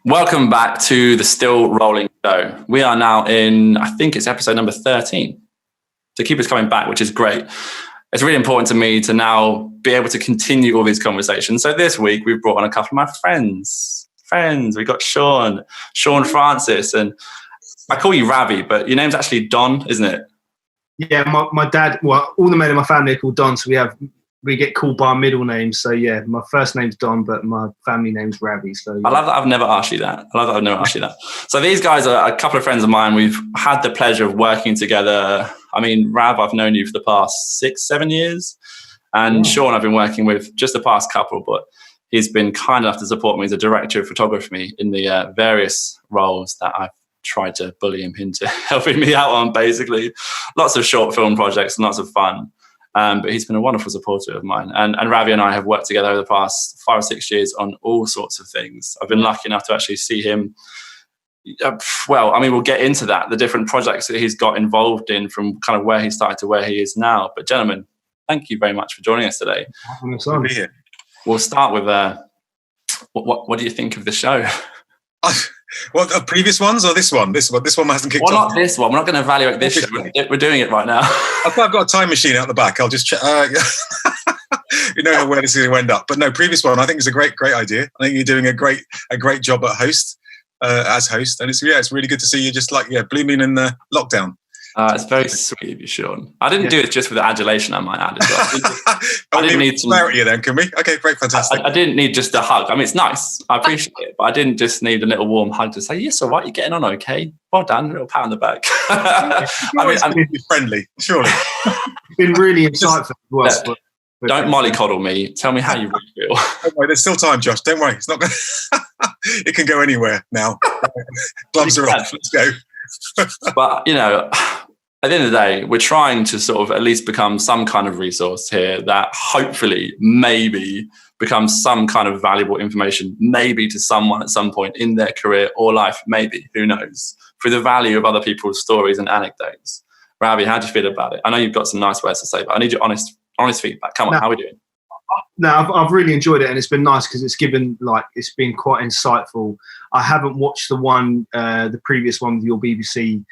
Welcome back to the Still Rolling Show. We are now in, I think it's episode number 13. To keep us coming back, which is great. It's really important to me to now be able to continue all these conversations. So this week we've brought on a couple of my friends. We've got Sean Francis, and I call you Ravi, but your name's actually Don, isn't it? Yeah, my dad, well, all the men in my family are called Don, so we get called by our middle names. So yeah, my first name's Don, but my family name's Ravi. So yeah. I love that I've never asked you that. So these guys are a couple of friends of mine. We've had the pleasure of working together. I mean, Rav, I've known you for the past 6-7 years. And Sean, I've been working with just the past couple, but he's been kind enough to support me as a director of photography in the various roles that I've tried to bully him into helping me out on, basically. Lots of short film projects and lots of fun. But he's been a wonderful supporter of mine. And Ravi and I have worked together over the past 5 or 6 years on all sorts of things. I've been lucky enough to actually see him. We'll get into that, the different projects that he's got involved in from kind of where he started to where he is now. But gentlemen, thank you very much for joining us today. We'll start with what do you think of the show? What, previous ones or this one? This one hasn't kicked off. Well, not this one. We're not going to evaluate this show. We're doing it right now. I've got a time machine out the back. I'll just check. You know where this is going to end up. But no, previous one, I think is a great idea. I think you're doing a great job as host. And it's really good to see you just blooming in the lockdown. It's very sweet of you, Sean. I didn't do it just for the adulation, I might add as well. I didn't need some clarity then, can we? Okay, great, fantastic. I didn't need just a hug. I mean, it's nice. I appreciate it. But I didn't just need a little warm hug to say, yes, all right, you're getting on okay. Well done. A little pat on the back. I'm friendly, surely. It's been really insightful. Don't mollycoddle me. Tell me how you really feel. Don't worry, there's still time, Josh. Don't worry. It's not going it can go anywhere now. Gloves are off. Let's go. But, at the end of the day, we're trying to sort of at least become some kind of resource here that hopefully maybe becomes some kind of valuable information, maybe to someone at some point in their career or life, maybe, who knows, through the value of other people's stories and anecdotes. Ravi, how do you feel about it? I know you've got some nice words to say, but I need your honest feedback. Come on, how are we doing? No, I've really enjoyed it, and it's been nice because it's been quite insightful. I haven't watched the previous one with your BBC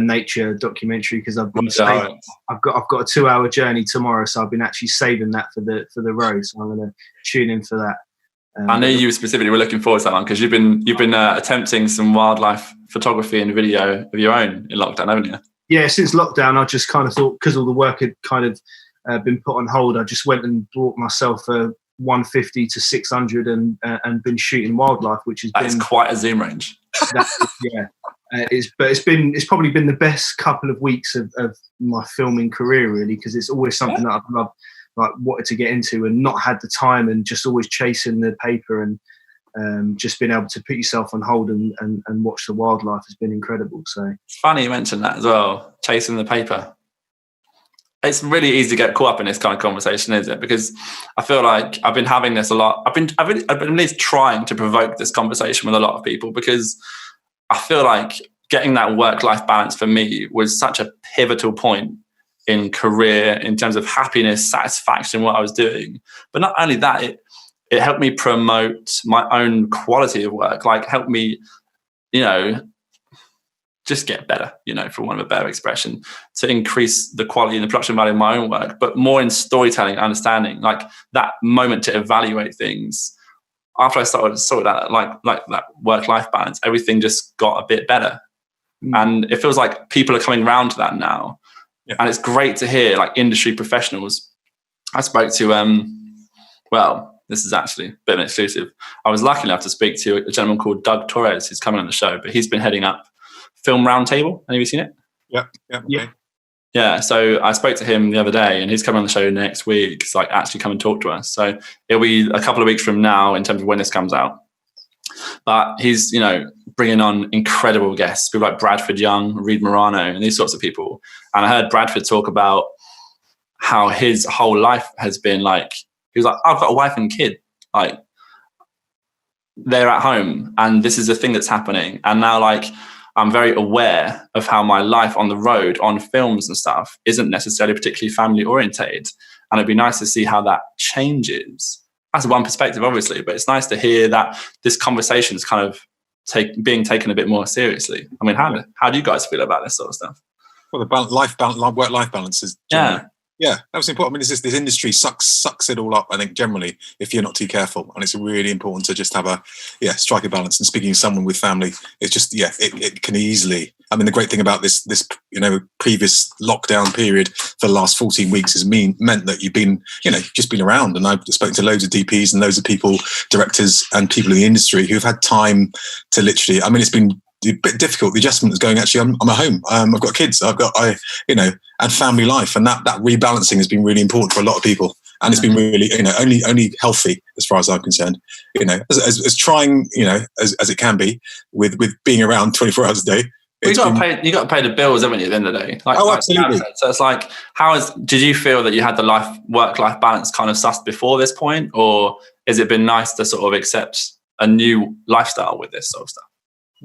nature documentary because I've got a 2-hour journey tomorrow, so I've been actually saving that for the road. So I'm going to tune in for that. I know you specifically were looking forward to that one because you've been attempting some wildlife photography and video of your own in lockdown, haven't you? Yeah, since lockdown, I just kind of thought because all the work had kind of been put on hold, I just went and bought myself a 150 to 600 and been shooting wildlife, which has been quite a zoom range. Yeah, it's probably been the best couple of weeks of my filming career, really, because it's always something that I've loved, wanted to get into and not had the time, and just always chasing the paper and just being able to put yourself on hold and watch the wildlife has been incredible. So it's funny you mentioned that as well, chasing the paper. It's really easy to get caught up in this kind of conversation, isn't it? Because I feel like I've been having this a lot. I've been at least trying to provoke this conversation with a lot of people because I feel like getting that work-life balance for me was such a pivotal point in career in terms of happiness, satisfaction, what I was doing. But not only that, it helped me promote my own quality of work, helped me, just get better, for want of a better expression, to increase the quality and the production value of my own work, but more in storytelling, understanding, that moment to evaluate things. After I started sort of that, that work-life balance, everything just got a bit better. And it feels like people are coming around to that now. Yeah. And it's great to hear industry professionals. I spoke to, this is actually a bit of an exclusive. I was lucky enough to speak to a gentleman called Doug Torres, who's coming on the show, but he's been heading up Film Roundtable. Have you seen it? Yeah. Okay. Yeah. So I spoke to him the other day, and he's coming on the show next week. It's actually come and talk to us. So it'll be a couple of weeks from now in terms of when this comes out. But he's, bringing on incredible guests, people like Bradford Young, Reed Morano, and these sorts of people. And I heard Bradford talk about how his whole life has been he was like, I've got a wife and kid. They're at home, and this is a thing that's happening. And now, I'm very aware of how my life on the road, on films and stuff, isn't necessarily particularly family orientated. And it'd be nice to see how that changes. That's one perspective, obviously, but it's nice to hear that this conversation is kind of being taken a bit more seriously. I mean, how do you guys feel about this sort of stuff? Well, the work-life balance is generally, yeah, that was important. I mean, this industry sucks it all up, I think, generally, if you're not too careful. And it's really important to just have strike a balance. And speaking to someone with family, it's just, it can easily. I mean, the great thing about this previous lockdown period for the last 14 weeks has meant that you've been, just been around. And I've spoken to loads of DPs and loads of people, directors and people in the industry who've had time to literally, I mean, it's been a bit difficult. The adjustment is going, actually, I'm at home. I've got kids. And family life. And that rebalancing has been really important for a lot of people. And it's been really, only healthy as far as I'm concerned, as trying, as it can be with being around 24 hours a day. You got to pay the bills, haven't you, at the end of the day? Absolutely. So it's like, did you feel that you had the work-life balance kind of sussed before this point? Or has it been nice to sort of accept a new lifestyle with this sort of stuff?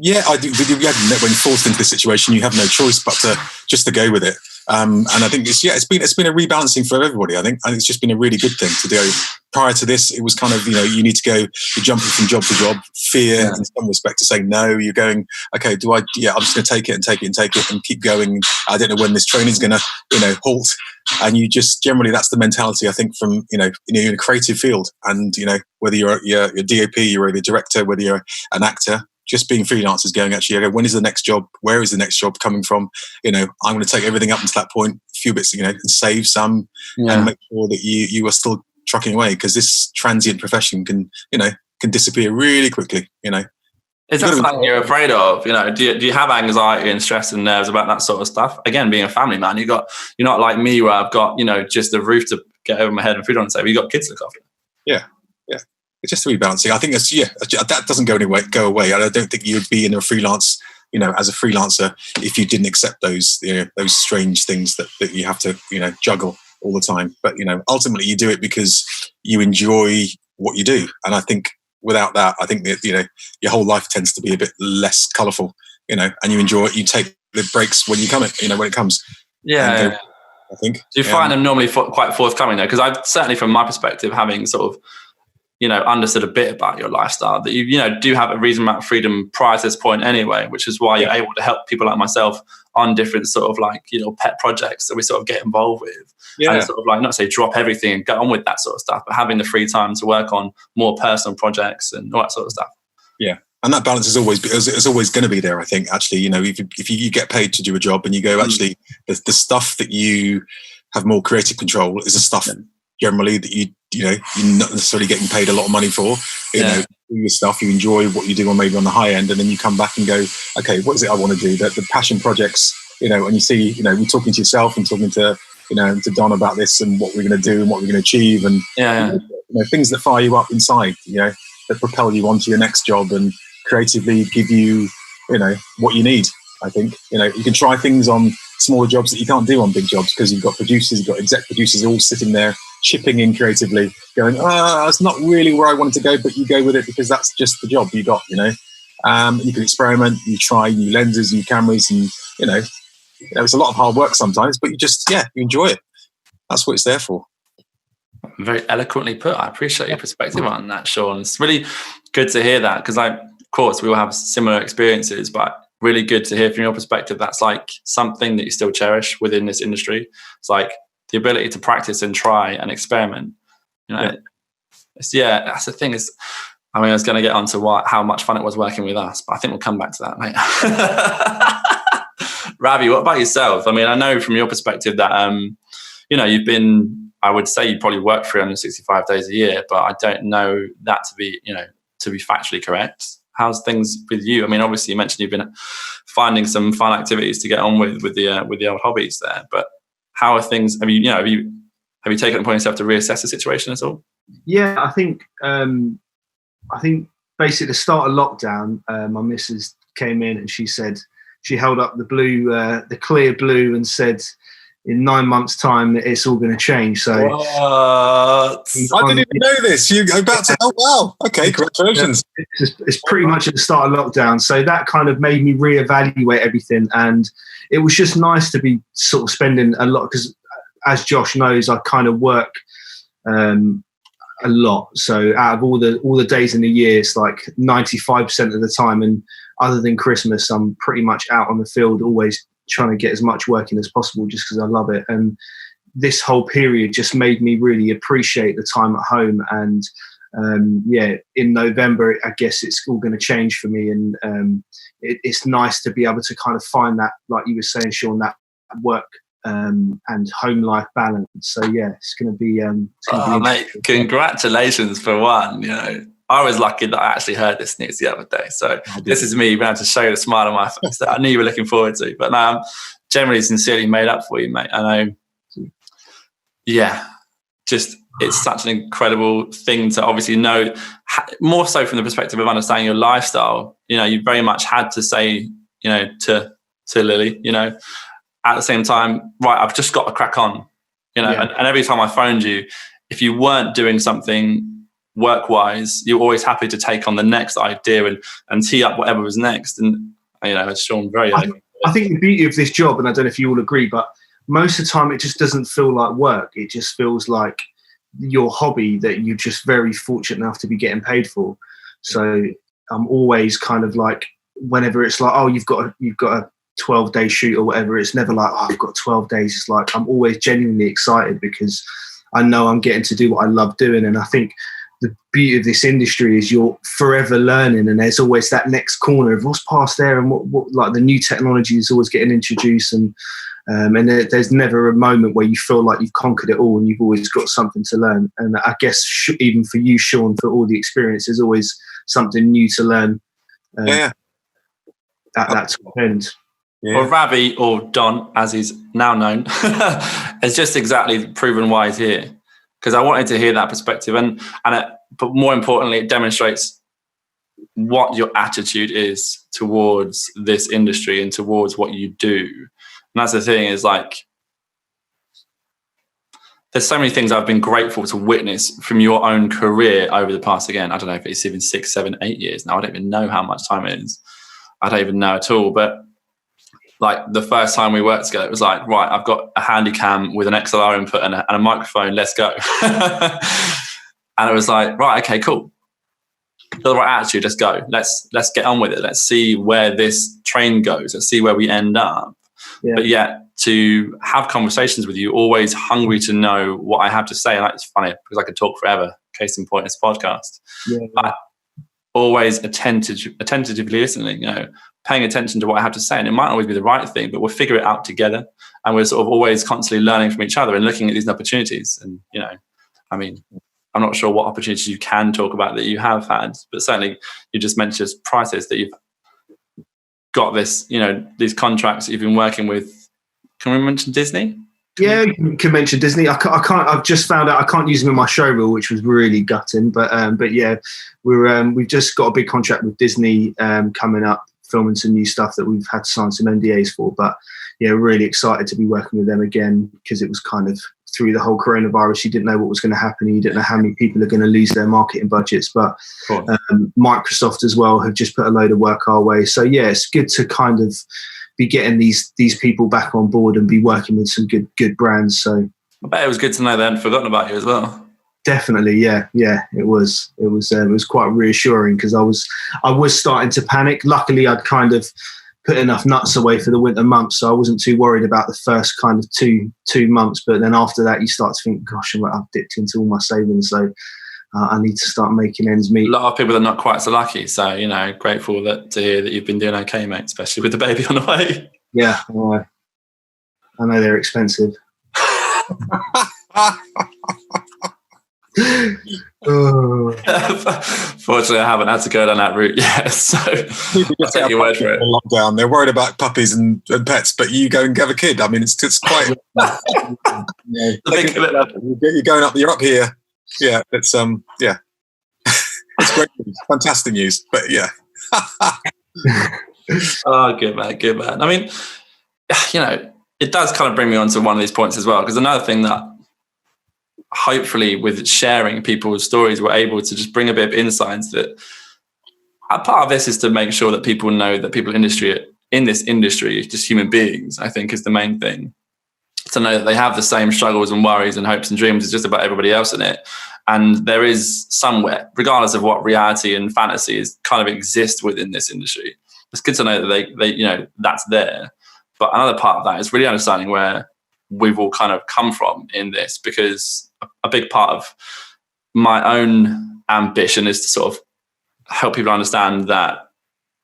Yeah, I do. When you're forced into this situation, you have no choice but to go with it. And I think it's been a rebalancing for everybody. I think, and it's just been a really good thing to do. Prior to this, it was kind of, you need to go, you're jumping from job to job, fear in some respect to saying no. You're going, okay, I'm just going to take it and keep going. I don't know when this training's going to, halt. And you just generally, that's the mentality, I think, from, in a creative field. And, whether you're a DOP, you're a director, whether you're an actor, just being freelancers going, actually, okay, when is the next job? Where is the next job coming from? I'm going to take everything up until that point, a few bits, and save some and make sure that you are still trucking away, because this transient profession can disappear really quickly, Is that something you're afraid of? Do you have anxiety and stress and nerves about that sort of stuff? Again, being a family man, you're not like me where I've got, just the roof to get over my head and food on the table. You've got kids to look after. Yeah. It's just a rebalancing. I think that doesn't go away. I don't think you'd be in a freelance, as a freelancer, if you didn't accept those strange things that you have to, juggle all the time. But, ultimately you do it because you enjoy what you do. And I think without that, I think that, your whole life tends to be a bit less colourful, and you enjoy it. You take the breaks when when it comes. Yeah. I think. Do you find them normally quite forthcoming though? Because I've certainly, from my perspective, having sort of, understood a bit about your lifestyle, that you do have a reasonable amount of freedom prior to this point anyway, which is why you're able to help people like myself on different sort of pet projects that we sort of get involved with. And sort of not say drop everything and get on with that sort of stuff, but having the free time to work on more personal projects and all that sort of stuff. Yeah. And that balance is always going to be there, I think, actually. If you get paid to do a job and you go, actually, the stuff that you have more creative control is the stuff generally that you're not necessarily getting paid a lot of money for. Do your stuff, you enjoy what you do, or maybe on the high end, and then you come back and go, okay, what is it I want to do? The passion projects, and you see, you're talking to yourself and talking to, to Don about this and what we're going to do and what we're going to achieve, and things that fire you up inside, that propel you onto your next job and creatively give you, what you need. I think, you can try things on smaller jobs that you can't do on big jobs, because you've got producers, you've got exec producers all sitting there chipping in creatively, going, it's not really where I wanted to go, but you go with it because that's just the job you got, you can experiment, you try new lenses, new cameras, and, it's a lot of hard work sometimes, but you just, you enjoy it. That's what it's there for. Very eloquently put. I appreciate your perspective on that, Sean. It's really good to hear that, because of course we all have similar experiences, but really good to hear from your perspective. That's like something that you still cherish within this industry. It's like the ability to practice and try and experiment. That's the thing. I was going to get onto how much fun it was working with us, but I think we'll come back to that, mate. Ravi, what about yourself? I know from your perspective that, you've been, I would say you probably work 365 days a year, but I don't know that to be factually correct. How's things with you? Obviously you mentioned you've been finding some fun activities to get on with the old hobbies there, but how are things? Have you taken it upon yourself to reassess the situation at all? Yeah, I think basically the start of lockdown, my missus came in and she said, she held up the clear blue and said, in 9 months' time, it's all going to change. So what? I didn't even know this. You about to? Oh wow! Okay, congratulations. It's pretty much at the start of lockdown, so that kind of made me reevaluate everything, and it was just nice to be sort of spending a lot, because, as Josh knows, I kind of work. a lot. So out of all the days in the year, it's like 95% of the time, and other than Christmas, I'm pretty much out on the field, always trying to get as much work in as possible, just because I love it. And this whole period just made me really appreciate the time at home. And in November, I guess it's all going to change for me, and it's nice to be able to kind of find that, like you were saying, Sean, that work and home life balance. So yeah, it's going to be. Mate, congratulations for one. You know, I was lucky that I actually heard this news the other day. So this is me being able to show you the smile on my face that I knew you were looking forward to. But now I'm generally sincerely made up for you, mate. I know. Yeah, just it's such an incredible thing to obviously know, more so from the perspective of understanding your lifestyle. You know, you very much had to say, you know, to Lily, you know, at the same time, right, I've just got to crack on, you know, and every time I phoned you, if you weren't doing something work-wise, you're always happy to take on the next idea and tee up whatever was next. And, you know, it's Sean very elegant. I think the beauty of this job, and I don't know if you all agree, but most of the time it just doesn't feel like work. It just feels like your hobby that you're just very fortunate enough to be getting paid for. So I'm always kind of like, whenever it's like, oh, you've got a 12-day shoot or whatever, it's never like, oh, I've got 12 days. It's like, I'm always genuinely excited because I know I'm getting to do what I love doing. And I think the beauty of this industry is you're forever learning, and there's always that next corner of what's past there, and what like the new technology is always getting introduced, and there's never a moment where you feel like you've conquered it all, and you've always got something to learn. And I guess even for you, Sean, for all the experience, there's always something new to learn. At that top end. Yeah. Well, Ravi, or Don, as he's now known, has just exactly proven why he's here. Because I wanted to hear that perspective, but more importantly, it demonstrates what your attitude is towards this industry and towards what you do. And that's the thing, is like, there's so many things I've been grateful to witness from your own career over the past, again, I don't know if it's even 6, 7, 8 years now. I don't even know how much time it is. I don't even know at all. But like the first time we worked together, it was like, right, I've got a handy cam with an XLR input and a microphone, let's go. And it was like, right, okay, cool. The right attitude, let's go. Let's get on with it. Let's see where this train goes. Let's see where we end up. Yeah. But yet to have conversations with you, always hungry to know what I have to say. And it's funny because I could talk forever. Case in point, this podcast. Yeah. But always attentively listening, you know, paying attention to what I have to say. And it might always be the right thing, but we'll figure it out together. And we're sort of always constantly learning from each other and looking at these opportunities. And, you know, I mean, I'm not sure what opportunities you can talk about that you have had, but certainly you just mentioned prices that you've got this, you know, these contracts that you've been working with. Can we mention Disney? Yeah, you can mention Disney. I can't. I've just found out I can't use them in my show reel, which was really gutting. But yeah, we've just got a big contract with Disney coming up, filming some new stuff that we've had to sign some NDAs for. But yeah, really excited to be working with them again, because it was kind of through the whole coronavirus, you didn't know what was going to happen. You didn't know how many people are going to lose their marketing budgets. But Microsoft as well have just put a load of work our way. So yeah, it's good to kind of be getting these people back on board and be working with some good brands. So I bet it was good to know they hadn't forgotten about you as well. Definitely, yeah, it was quite reassuring, because I was starting to panic. Luckily, I'd kind of put enough nuts away for the winter months, so I wasn't too worried about the first kind of two months. But then after that, you start to think, gosh, I've dipped into all my savings, so I need to start making ends meet. A lot of people are not quite so lucky, so, you know, grateful to hear that you've been doing okay, mate, especially with the baby on the way. Yeah, well, I know they're expensive. Fortunately, I haven't had to go down that route yet, so I'll take your word for it. Lockdown, they're worried about puppies and pets, but you go and have a kid. I mean, it's quite. You're going up. You're up here. Yeah, it's it's great news, fantastic news. But yeah. Oh, good man. I mean, you know, it does kind of bring me on to one of these points as well, because another thing that hopefully with sharing people's stories, we're able to just bring a bit of insights. That a part of this is to make sure that people know that people in this industry, just human beings, I think is the main thing. to know that they have the same struggles and worries and hopes and dreams as just about everybody else in it. And there is somewhere, regardless of what reality and fantasy is, kind of exist within this industry. It's good to know that they that's there. But another part of that is really understanding where we've all kind of come from in this, because a big part of my own ambition is to sort of help people understand that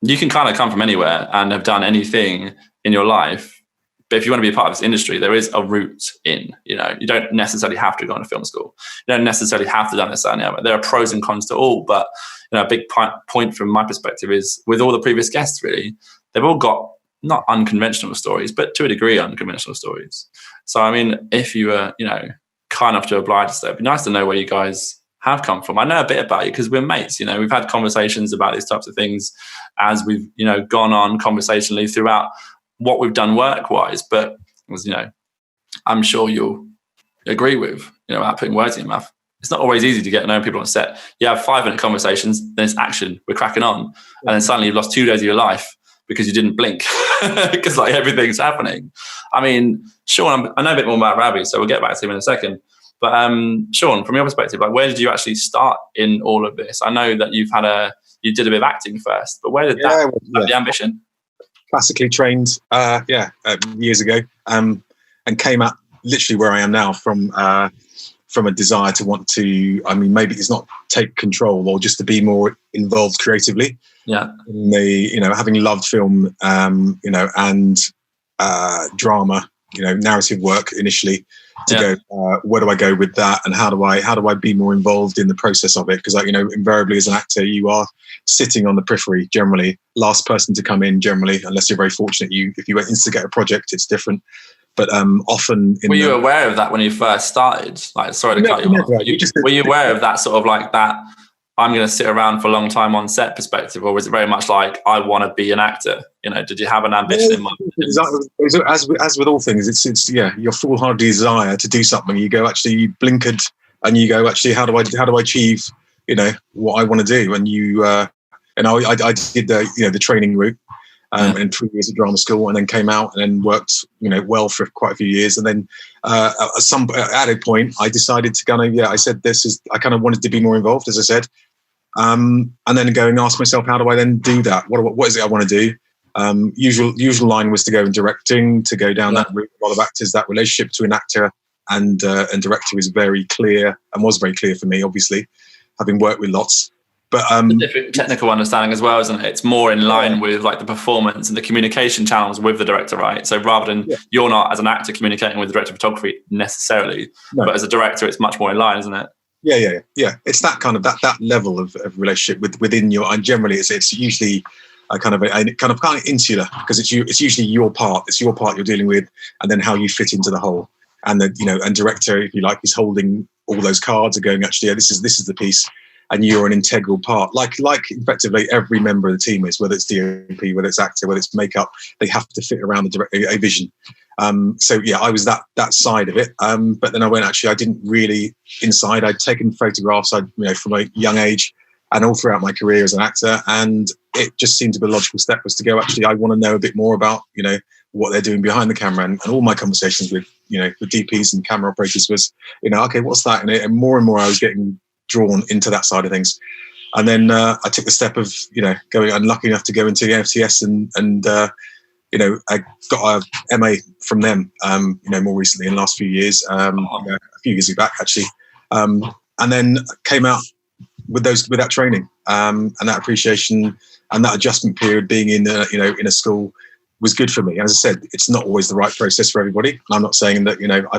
you can kind of come from anywhere and have done anything in your life. But if you want to be a part of this industry, there is a route in. You don't necessarily have to go to film school. You don't necessarily have to do this and that. There are pros and cons to all. But a big point from my perspective is, with all the previous guests, really, they've all got not unconventional stories, but to a degree unconventional stories. So, I mean, if you were, kind enough to oblige us, it'd be nice to know where you guys have come from. I know a bit about you because we're mates. We've had conversations about these types of things as we've, gone on conversationally throughout what we've done work-wise. But as I'm sure you'll agree with, without putting words in your mouth, it's not always easy to get to know people on set. You have 5-minute conversations, then it's action, we're cracking on, and then suddenly you've lost 2 days of your life because you didn't blink, because everything's happening. I mean, Sean, I know a bit more about Ravi, so we'll get back to him in a second. But Sean, from your perspective, where did you actually start in all of this? I know that you did a bit of acting first, but where did the ambition? Classically trained, years ago, and came at literally where I am now from a desire to want to. I mean, maybe it's not take control or just to be more involved creatively. Yeah. Having loved film, and drama, narrative work initially. To go, where do I go with that, and how do I be more involved in the process of it? Because invariably as an actor, you are sitting on the periphery generally, last person to come in generally, unless you're very fortunate. If you instigate a project, it's different. But often, were you aware of that when you first started? Sorry to cut you off. Were you aware of that sort of that I'm going to sit around for a long time on set perspective, or was it very much like I want to be an actor? Did you have an ambition in mind? As with all things, it's your foolhardy desire to do something. You go, actually, you blinkered, and you go, actually, how do I achieve what I want to do? And I did the training route. And 3 years at drama school, and then came out and then worked, well for quite a few years. And then at a point, I decided to I said, I kind of wanted to be more involved, as I said. And then ask myself, how do I then do that? What is it I want to do? Usual line was to go in directing, to go down that route. A lot of actors, that relationship between actor and director is very clear, and was very clear for me, obviously, having worked with lots. But the different technical understanding as well, isn't it? It's more in line with the performance and the communication channels with the director, right? So rather than you're not as an actor communicating with the director of photography necessarily, but as a director, it's much more in line, isn't it? Yeah. It's that kind of that level of relationship within your, and generally it's usually a kind of insular, because it's usually your part. It's your part you're dealing with, and then how you fit into the whole. And and director, if you like, is holding all those cards and going, actually, this is the piece. And you're an integral part, like effectively every member of the team is, whether it's DOP, whether it's actor, whether it's makeup, they have to fit around a vision. So I was that side of it. But then I didn't really inside. I'd taken photographs, from a young age, and all throughout my career as an actor. And it just seemed to be a logical step was to go, actually, I want to know a bit more about, what they're doing behind the camera. And all my conversations with DPs and camera operators was, okay, what's that? And more I was getting drawn into that side of things. And then I took the step of going. I'm lucky enough to go into the FTS and I got a MA from them more recently in the last few years, a few years back actually, and then came out with that training and that appreciation and that adjustment period. Being in in a school was good for me. As I said, it's not always the right process for everybody, and I'm not saying that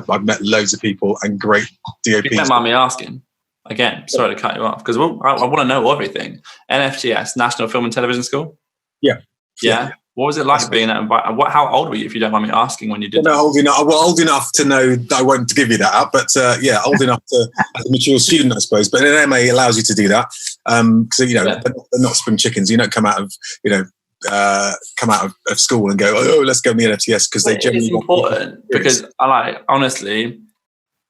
I've met loads of people and great DOPs. You don't mind me asking? Again, sorry to cut you off, because I want to know everything. NFTS, National Film and Television School? Yeah. What was it like being at? How old were you, if you don't mind me asking, when you did that? Old enough to know that I won't give you that up, but old enough to, as a mature student, I suppose. But an MA allows you to do that. So, they're not spring chickens. You don't come out of school and go, let's go in the NFTS, because they generally... It's important, because honestly,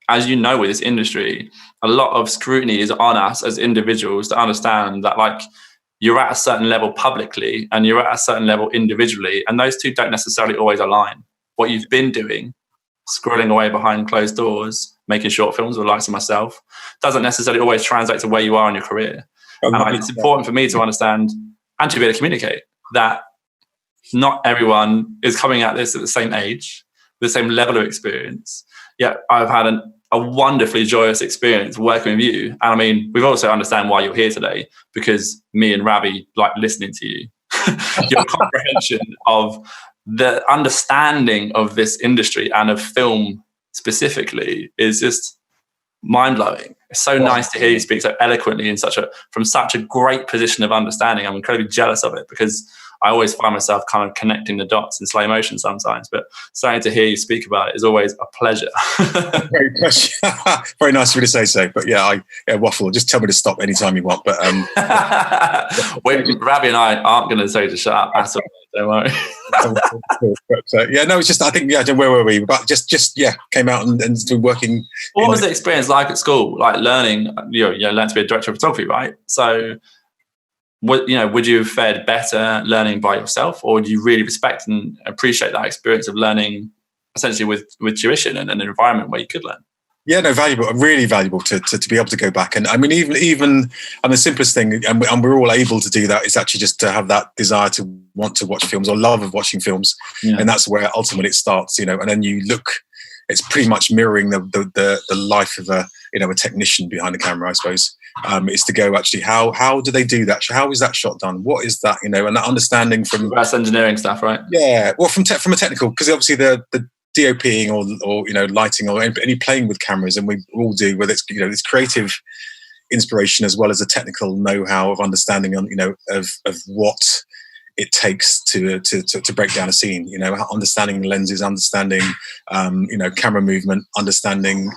as you know, with this industry, a lot of scrutiny is on us as individuals to understand that you're at a certain level publicly and you're at a certain level individually, and those two don't necessarily always align. What you've been doing scrolling away behind closed doors, making short films with the likes of myself, doesn't necessarily always translate to where you are in your career. And it's important for me to understand and to be able to communicate that not everyone is coming at this at the same age, with the same level of experience. Yet I've had a wonderfully joyous experience working with you. And I mean, we've also understand why you're here today, because me and Ravi like listening to you. Your comprehension of the understanding of this industry and of film specifically is just mind-blowing. It's so nice to hear you speak so eloquently in from such a great position of understanding. I'm incredibly jealous of it, because I always find myself kind of connecting the dots in slow motion sometimes, but starting to hear you speak about it is always a pleasure. Very nice of you to say so. But yeah, waffle. Just tell me to stop anytime you want. But Ravi and I aren't going to say to shut up at all. Don't worry. But yeah, no, it's just, I think, yeah, where were we? But just came out and been working. What was the experience like at school? Like learning, you learned to be a director of photography, right? So, would you have fared better learning by yourself, or do you really respect and appreciate that experience of learning essentially with tuition and an environment where you could learn? Yeah, no, valuable, really valuable to be able to go back. And I mean, even and the simplest thing, and we're all able to do that, is actually just to have that desire to want to watch films or love of watching films. Yeah. And that's where ultimately it starts, and then you look, it's pretty much mirroring the life of a technician behind the camera, I suppose. Is to go, actually, how do they do that? How is that shot done? What is that, and that understanding from reverse engineering stuff, right? Yeah, well, from a technical, because obviously the DOPing or lighting or any playing with cameras, and we all do, whether it's it's creative inspiration as well as a technical know-how of understanding on of what it takes to break down a scene, understanding lenses, understanding camera movement, understanding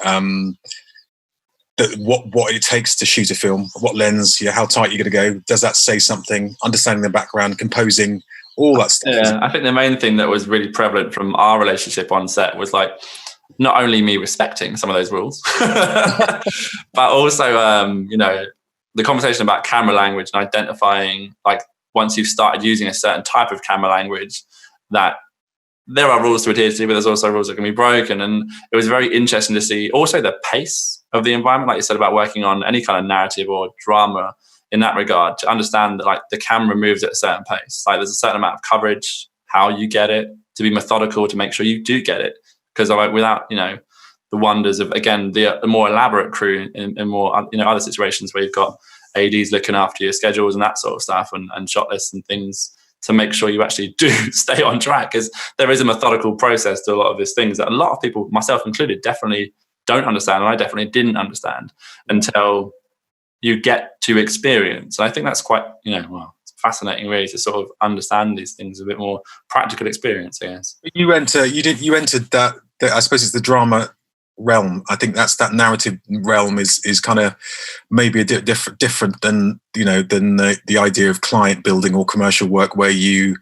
what it takes to shoot a film, what lens, how tight you're going to go, does that say something, understanding the background, composing, all that stuff. Yeah, I think the main thing that was really prevalent from our relationship on set was like not only me respecting some of those rules, but also the conversation about camera language and identifying, like, once you've started using a certain type of camera language, that there are rules to adhere to, but there's also rules that can be broken. And it was very interesting to see also the pace of the environment, like you said, about working on any kind of narrative or drama in that regard, to understand that like the camera moves at a certain pace. Like there's a certain amount of coverage, how you get it, to be methodical, to make sure you do get it. Because without, the wonders of, again, the more elaborate crew in more, other situations where you've got ADs looking after your schedules and that sort of stuff, and shot lists and things, to make sure you actually do stay on track. Because there is a methodical process to a lot of these things that a lot of people, myself included, definitely don't understand. And I definitely didn't understand until you get to experience. And I think that's quite, it's fascinating really to sort of understand these things, a bit more practical experience, I guess. You entered that, I suppose it's the drama realm. I think that narrative realm is kind of maybe a different than the idea of client building or commercial work, where you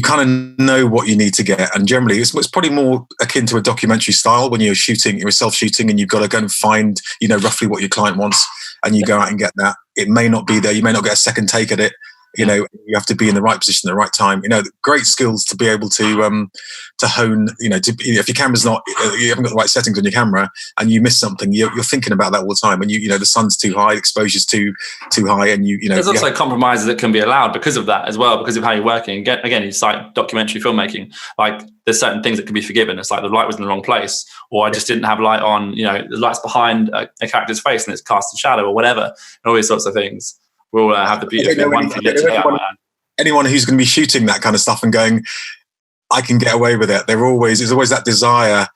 kind of know what you need to get. And generally it's probably more akin to a documentary style, when you're self-shooting and you've got to go and find roughly what your client wants, and you go out and get that. It may not be there, you may not get a second take at it. You have to be in the right position at the right time. Great skills to be able to hone. If your camera's not, you haven't got the right settings on your camera, and you miss something, you're thinking about that all the time. And the sun's too high, exposure's too high, and there's also compromises that can be allowed because of that as well, because of how you're working. Again, you cite documentary filmmaking. Like there's certain things that can be forgiven. It's like the light was in the wrong place, or I just didn't have light on. The light's behind a character's face and it's cast a shadow or whatever, and all these sorts of things. We'll have the beauty of one thing. Anyone who's going to be shooting that kind of stuff and going, I can get away with it. There's always that desire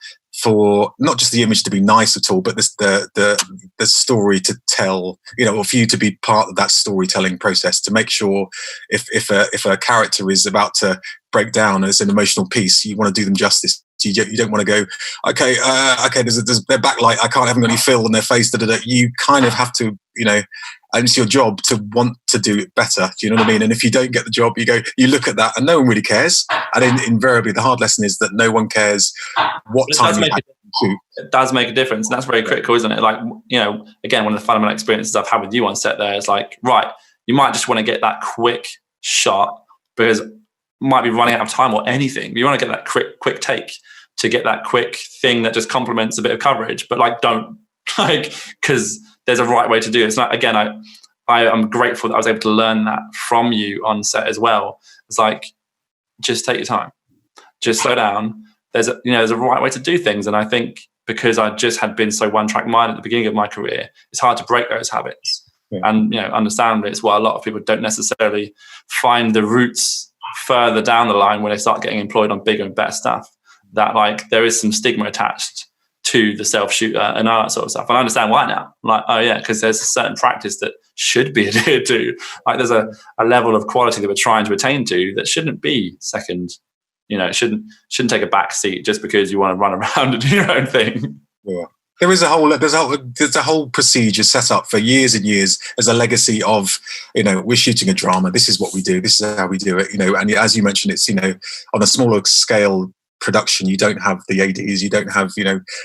for not just the image to be nice at all, but the story to tell, or for you to be part of that storytelling process, to make sure if a character is about to break down as an emotional piece, you want to do them justice. You don't want to go, okay, there's their backlight, I haven't got any fill on their face. You kind of have to, and it's your job to want to do it better. Do you know what I mean? And if you don't get the job, you look at that and no one really cares. And invariably, the hard lesson is that no one cares what time you have to shoot. It does make a difference. And that's very critical, isn't it? Like, again, one of the fundamental experiences I've had with you on set there is like, right, you might just want to get that quick shot because you might be running out of time or anything. But you want to get that quick take to get that quick thing that just complements a bit of coverage, but like don't like, because there's a right way to do it. It's like, again, I am grateful that I was able to learn that from you on set as well. It's like, just take your time, just slow down. There's a right way to do things. And I think because I just had been so one-track mind at the beginning of my career, it's hard to break those habits. Yeah. And understandably, it's why a lot of people don't necessarily find the roots further down the line when they start getting employed on bigger and better stuff. That like there is some stigma attached to the self-shooter and all that sort of stuff. And I understand why now. Like, oh yeah, because there's a certain practice that should be adhered to. Like there's a level of quality that we're trying to attain to that shouldn't be second. It shouldn't take a back seat just because you want to run around and do your own thing. Yeah. There's a whole procedure set up for years and years as a legacy of, we're shooting a drama. This is what we do. This is how we do it. And as you mentioned, it's, on a smaller scale production, you don't have the ADs, you don't have,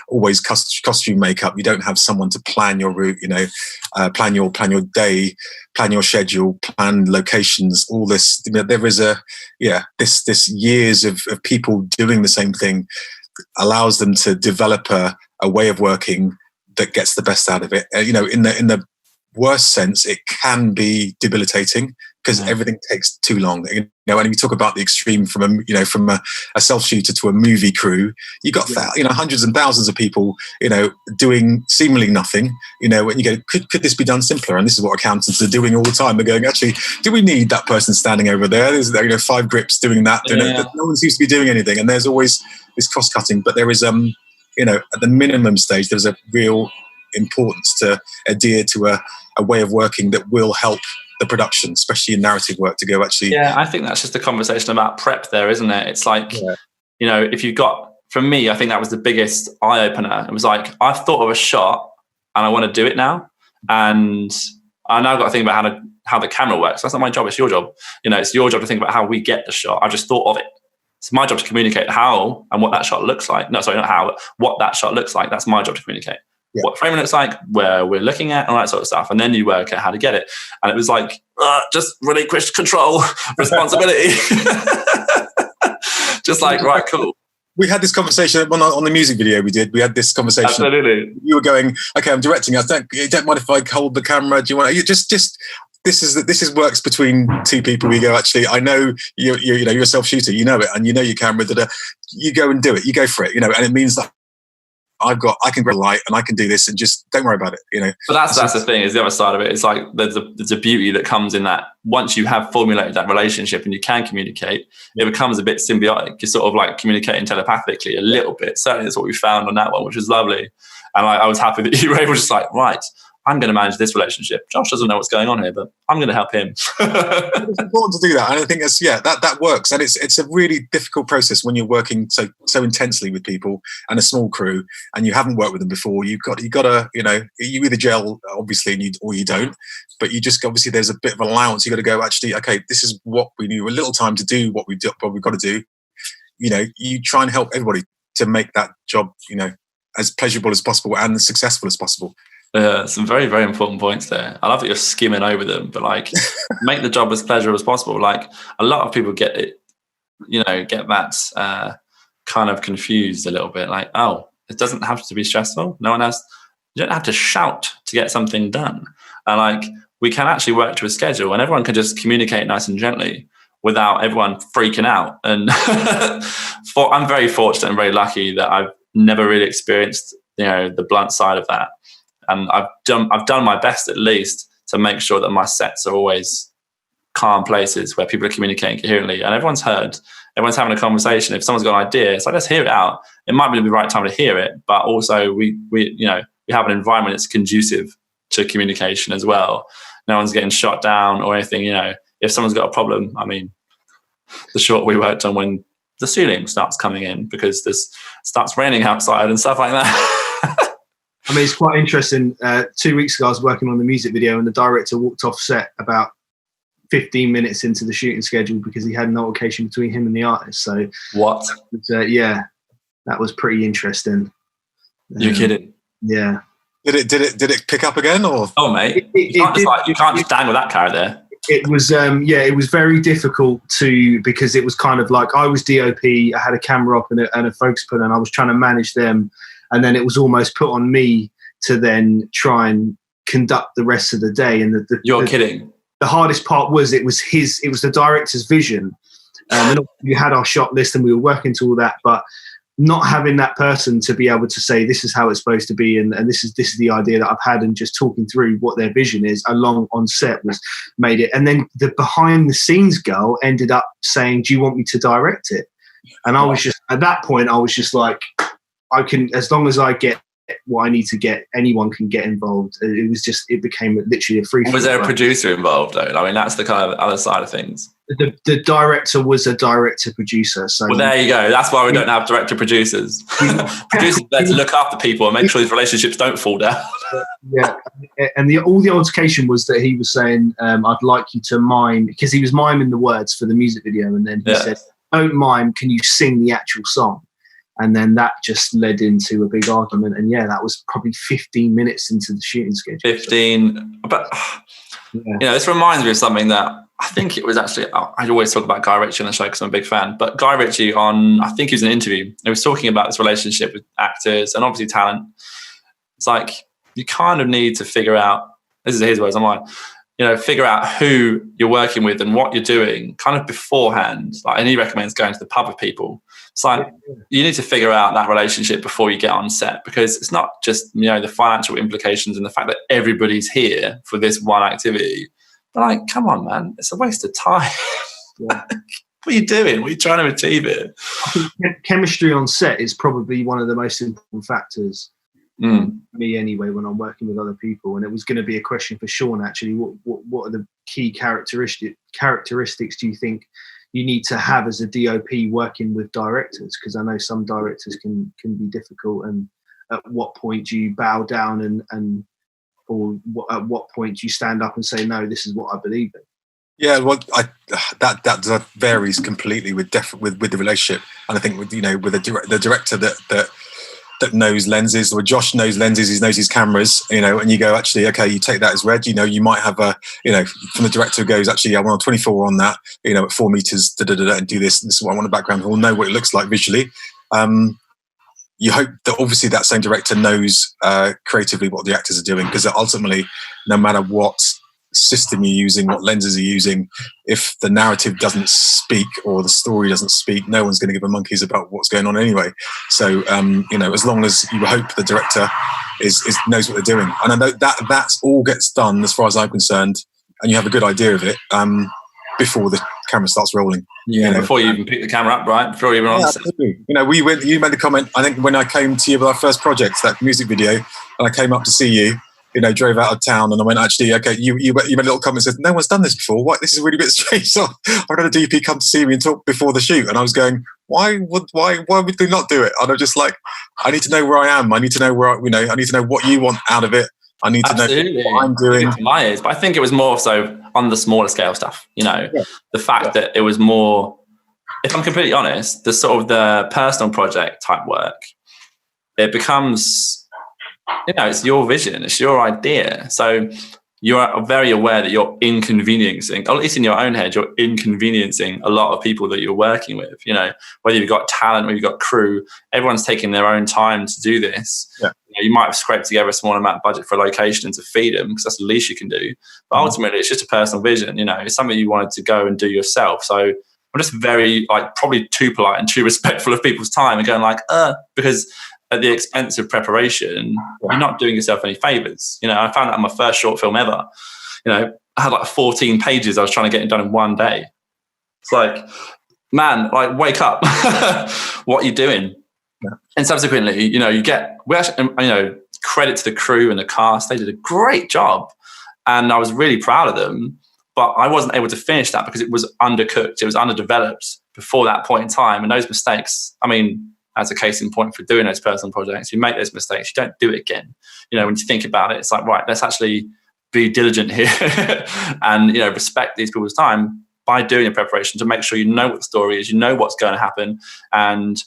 always costume makeup. You don't have someone to plan your route, plan your day, plan your schedule, plan locations, all this. There is this years of people doing the same thing allows them to develop a way of working that gets the best out of it. In the worst sense, it can be debilitating because everything takes too long. And you talk about the extreme from a self-shooter to a movie crew, you got hundreds and thousands of people doing seemingly nothing. And you go, could this be done simpler? And this is what accountants are doing all the time. They're going, actually, do we need that person standing over there? There's 5 grips doing that. No one seems to be doing anything, and there's always this cross-cutting. But there is at the minimum stage, there's a real importance to adhere to a way of working that will help the production, especially in narrative work, to go actually. Yeah, I think that's just a conversation about prep there, isn't it? It's like, if you've got, for me, I think that was the biggest eye-opener. It was like, I've thought of a shot and I want to do it now. And I now got to think about how the camera works. That's not my job, it's your job. It's your job to think about how we get the shot. I just thought of it. It's my job to communicate how and what that shot looks like. No, sorry, not how, but what that shot looks like. That's my job to communicate. Yeah. What frame looks like, where we're looking at, all that sort of stuff. And then you work out how to get it. And it was like, just relinquish control, responsibility. Just like, right, cool. We had this conversation on the music video we did. We had this conversation. Absolutely. You were going, okay, I'm directing. I don't mind if I hold the camera. Do you want to, just this is works between two people. We go, actually, I know you're a self-shooter, you know it, and you know your camera, you go and do it. You go for it, and it means that I can grab a light and I can do this and just don't worry about it, But that's the thing, is the other side of it. It's like there's a beauty that comes in that once you have formulated that relationship and you can communicate, it becomes a bit symbiotic. You're sort of like communicating telepathically a little bit. Certainly that's what we found on that one, which was lovely. And I was happy that you were able to just like, right, I'm going to manage this relationship. Josh doesn't know what's going on here, but I'm going to help him. It's important to do that. And I think that works. And it's a really difficult process when you're working so intensely with people and a small crew and you haven't worked with them before. You gotta, you either gel, obviously, or you don't, but you just, obviously there's a bit of allowance. You got to go, actually, okay, this is what we need, a little time to do what we've got to do. You try and help everybody to make that job, as pleasurable as possible and as successful as possible. Some very, very important points there. I love that you're skimming over them, but like make the job as pleasurable as possible. Like a lot of people get it, get that kind of confused a little bit. Like, oh, it doesn't have to be stressful. No one has. You don't have to shout to get something done. And like we can actually work to a schedule, and everyone can just communicate nice and gently without everyone freaking out. And I'm very fortunate and very lucky that I've never really experienced, the blunt side of that. And I've done my best, at least, to make sure that my sets are always calm places where people are communicating coherently and everyone's heard. Everyone's having a conversation. If someone's got an idea, it's like, let's hear it out. It might be the right time to hear it, but also we have an environment that's conducive to communication as well. No one's getting shot down or anything. If someone's got a problem, I mean, the shot we worked on when the ceiling starts coming in because this starts raining outside and stuff like that. I mean, it's quite interesting. 2 weeks ago, I was working on the music video and the director walked off set about 15 minutes into the shooting schedule because he had an altercation between him and the artist. So what? That was pretty interesting. You're kidding? Yeah. Did it pick up again or? Oh, mate, you can't just dangle that carrot there. It was it was very difficult because it was kind of like I was DOP, I had a camera op and a focus puller, and I was trying to manage them, and then it was almost put on me to then try and conduct the rest of the day. And You're kidding. The hardest part was it was the director's vision. And we had our shot list and we were working to all that, but not having that person to be able to say this is how it's supposed to be, and this is the idea that I've had, and just talking through what their vision is along on set was made it. And then the behind the scenes girl ended up saying, "Do you want me to direct it?" And I was just at that point, I was just like, I can, as long as I get what I need to get, anyone can get involved. It became literally a free. Was there a producer involved though? I mean, that's the kind of other side of things. The director was a director producer. So well, there you go. That's why we don't have director producers. Producers are there to look after people and make sure these relationships don't fall down. Yeah, and all the altercation was that he was saying, "I'd like you to mime," because he was miming the words for the music video, and then he said, "Don't mime. Can you sing the actual song?" And then that just led into a big argument. And that was probably 15 minutes into the shooting schedule. 15. But, this reminds me of something that I think it was actually, I always talk about Guy Ritchie on the show because I'm a big fan. But Guy Ritchie I think he was in an interview, he was talking about this relationship with actors and obviously talent. It's like, you kind of need to figure out, this is his words, I'm like, figure out who you're working with and what you're doing kind of beforehand. And he recommends going to the pub with people. It's like, you need to figure out that relationship before you get on set, because it's not just, the financial implications and the fact that everybody's here for this one activity. But like, come on, man, it's a waste of time. What are you doing? What are you trying to achieve here? I think chemistry on set is probably one of the most important factors. Me anyway, when I'm working with other people. And it was going to be a question for Sean actually. What are the key characteristics do you think you need to have as a DOP working with directors? Because I know some directors can be difficult, and at what point do you bow down at what point do you stand up and say, no, this is what I believe in? Yeah, well, that varies completely with the relationship, and I think with the director that knows lenses, or Josh knows lenses, he knows his cameras, and you go, actually, okay, you take that as read, you might have from the director who goes, actually, I want a 24 on that, at 4 meters, and do this is what I want in the background, we'll know what it looks like visually. You hope that obviously that same director knows creatively what the actors are doing, because ultimately, no matter what system you're using, what lenses you're using, if the narrative doesn't speak or the story doesn't speak, no one's going to give a monkeys about what's going on anyway. So as long as you hope the director knows what they're doing, and I know that's all gets done as far as I'm concerned, and you have a good idea of it before the camera starts rolling. Before you even pick the camera up, right? Before you even on set. You made a comment, I think, when I came to you with our first project, that music video, and I came up to see you, drove out of town, and I went, actually, okay, you made a little comment and said, no one's done this before. What? This is really a bit strange. So I had a DP come to see me and talk before the shoot, and I was going, why would they not do it? And I'm just like, I need to know where I am. I need to know I need to know what you want out of it. I need to know what I'm doing. My ears, but I think it was more so on the smaller scale stuff. The fact that it was more, if I'm completely honest, the sort of the personal project type work, it becomes, it's your vision, it's your idea. So you're very aware that you're inconveniencing, or at least in your own head, you're inconveniencing a lot of people that you're working with. Whether you've got talent, whether you've got crew, everyone's taking their own time to do this. Yeah. You might have scraped together a small amount of budget for a location and to feed them, because that's the least you can do. But ultimately, it's just a personal vision. It's something you wanted to go and do yourself. So I'm just very, probably too polite and too respectful of people's time and going because at the expense of preparation, you're not doing yourself any favors. I found that on my first short film ever. I had 14 pages I was trying to get it done in one day. It's like, man, wake up. What are you doing? Yeah. And subsequently, credit to the crew and the cast. They did a great job, and I was really proud of them. But I wasn't able to finish that because it was undercooked. It was underdeveloped before that point in time. And those mistakes, as a case in point for doing those personal projects, you make those mistakes, you don't do it again. When you think about it, it's like, right, let's actually be diligent here and, respect these people's time by doing a preparation to make sure you know what the story is, you know what's going to happen. And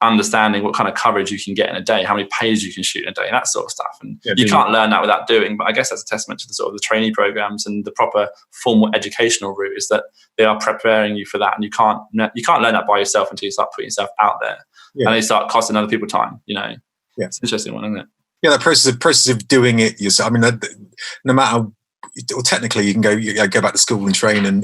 understanding what kind of coverage you can get in a day, how many pages you can shoot in a day, that sort of stuff. And you can't learn that without doing. But I guess that's a testament to the sort of the trainee programs and the proper formal educational route, is that they are preparing you for that. And you can't learn that by yourself until you start putting yourself out there, and they start costing other people time. It's an interesting one, isn't it? Yeah, the process of doing it yourself. I mean, no matter. Or technically, you can go back to school and train, and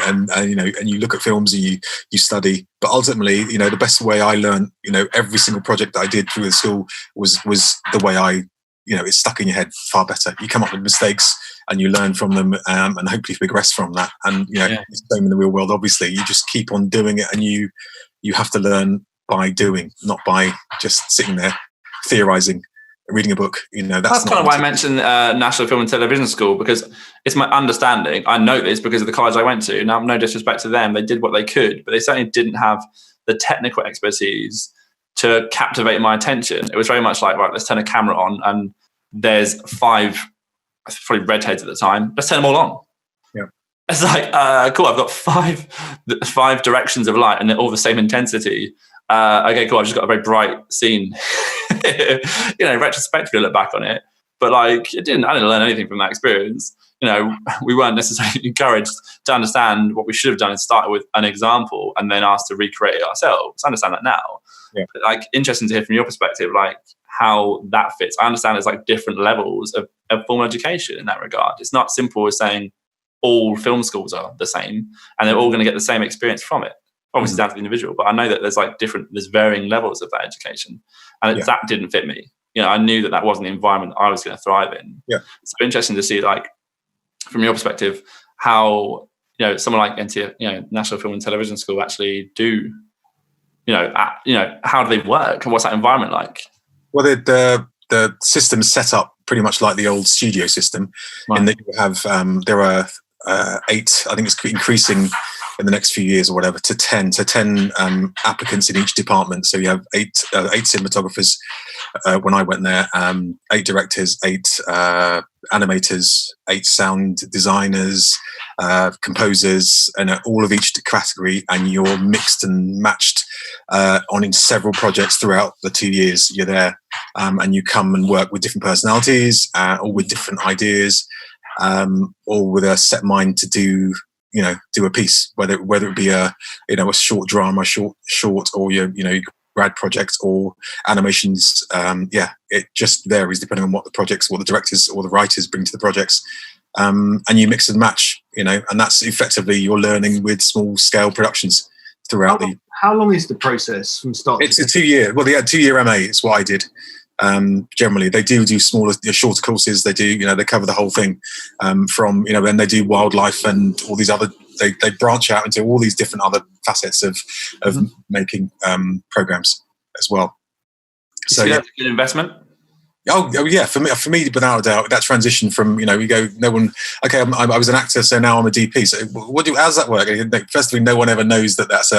you look at films and you study. But ultimately, the best way I learned, every single project that I did through the school was the way I, it's stuck in your head far better. You come up with mistakes and you learn from them, and hopefully progress from that. And it's the same in the real world. Obviously, you just keep on doing it, and you have to learn by doing, not by just sitting there theorizing. Reading a book, that's kind of why I mentioned National Film and Television School, because it's my understanding. I know this because of the college I went to. Now, no disrespect to them, they did what they could, but they certainly didn't have the technical expertise to captivate my attention. It was very much like, right, let's turn a camera on, and there's 5, probably redheads at the time. Let's turn them all on. Yeah, it's like cool. I've got five directions of light, and they're all the same intensity. Okay, cool. I've just got a very bright scene. Retrospectively, look back on it, but I didn't learn anything from that experience. We weren't necessarily encouraged to understand what we should have done and started with an example and then asked to recreate it ourselves. I understand that now. Yeah. But, interesting to hear from your perspective, how that fits. I understand there's different levels of formal education in that regard. It's not simple as saying all film schools are the same and they're all going to get the same experience from it. Obviously down to the individual, but I know that there's varying levels of that education, and that didn't fit me. I knew that wasn't the environment that I was going to thrive in. Yeah. So interesting to see, from your perspective, how someone like National Film and Television School actually do. How do they work, and what's that environment like? Well, the system's set up pretty much like the old studio system, in that you have there are 8. I think it's increasing in the next few years or whatever to 10. So 10 applicants in each department. So you have 8 cinematographers when I went there, 8 directors, 8 animators, 8 sound designers, composers, and all of each category. And you're mixed and matched in several projects throughout the 2 years you're there, and you come and work with different personalities, or with different ideas, or with a set mind to do a piece, whether it be a short drama, short, or your grad project or animations. It just varies depending on what the projects, what the directors or the writers bring to the projects, and you mix and match, and that's effectively you're learning with small scale productions throughout How long is the process from start? It's a 2-year. Well, they had 2-year MA. It's what I did. Generally, they do smaller, shorter courses. They do, they cover the whole thing, from, and they do wildlife and all these other. They branch out into all these different other facets of making programs as well. So that's a good investment. Oh yeah, for me, without a doubt, that transition from we go, no one. Okay, I was an actor, so now I'm a DP. So how does that work? First of all, no one ever knows that that's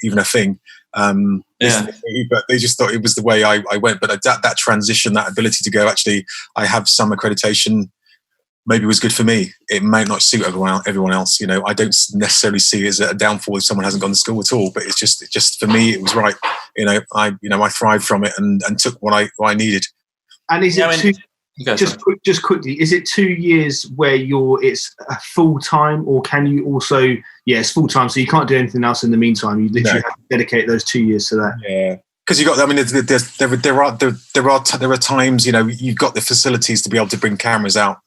even a thing. But they just thought it was the way I went. But that transition, that ability to go, actually, I have some accreditation, maybe was good for me. It might not suit everyone else. I don't necessarily see it as a downfall if someone hasn't gone to school at all. But it's just for me, it was right. I thrived from it and took what I needed. And is it just quickly? Is it 2 years where it's a full time, or can you also? Yeah, it's full time, so you can't do anything else in the meantime. You literally have to dedicate those 2 years to that. Yeah, because you got. I mean, there are times you've got the facilities to be able to bring cameras out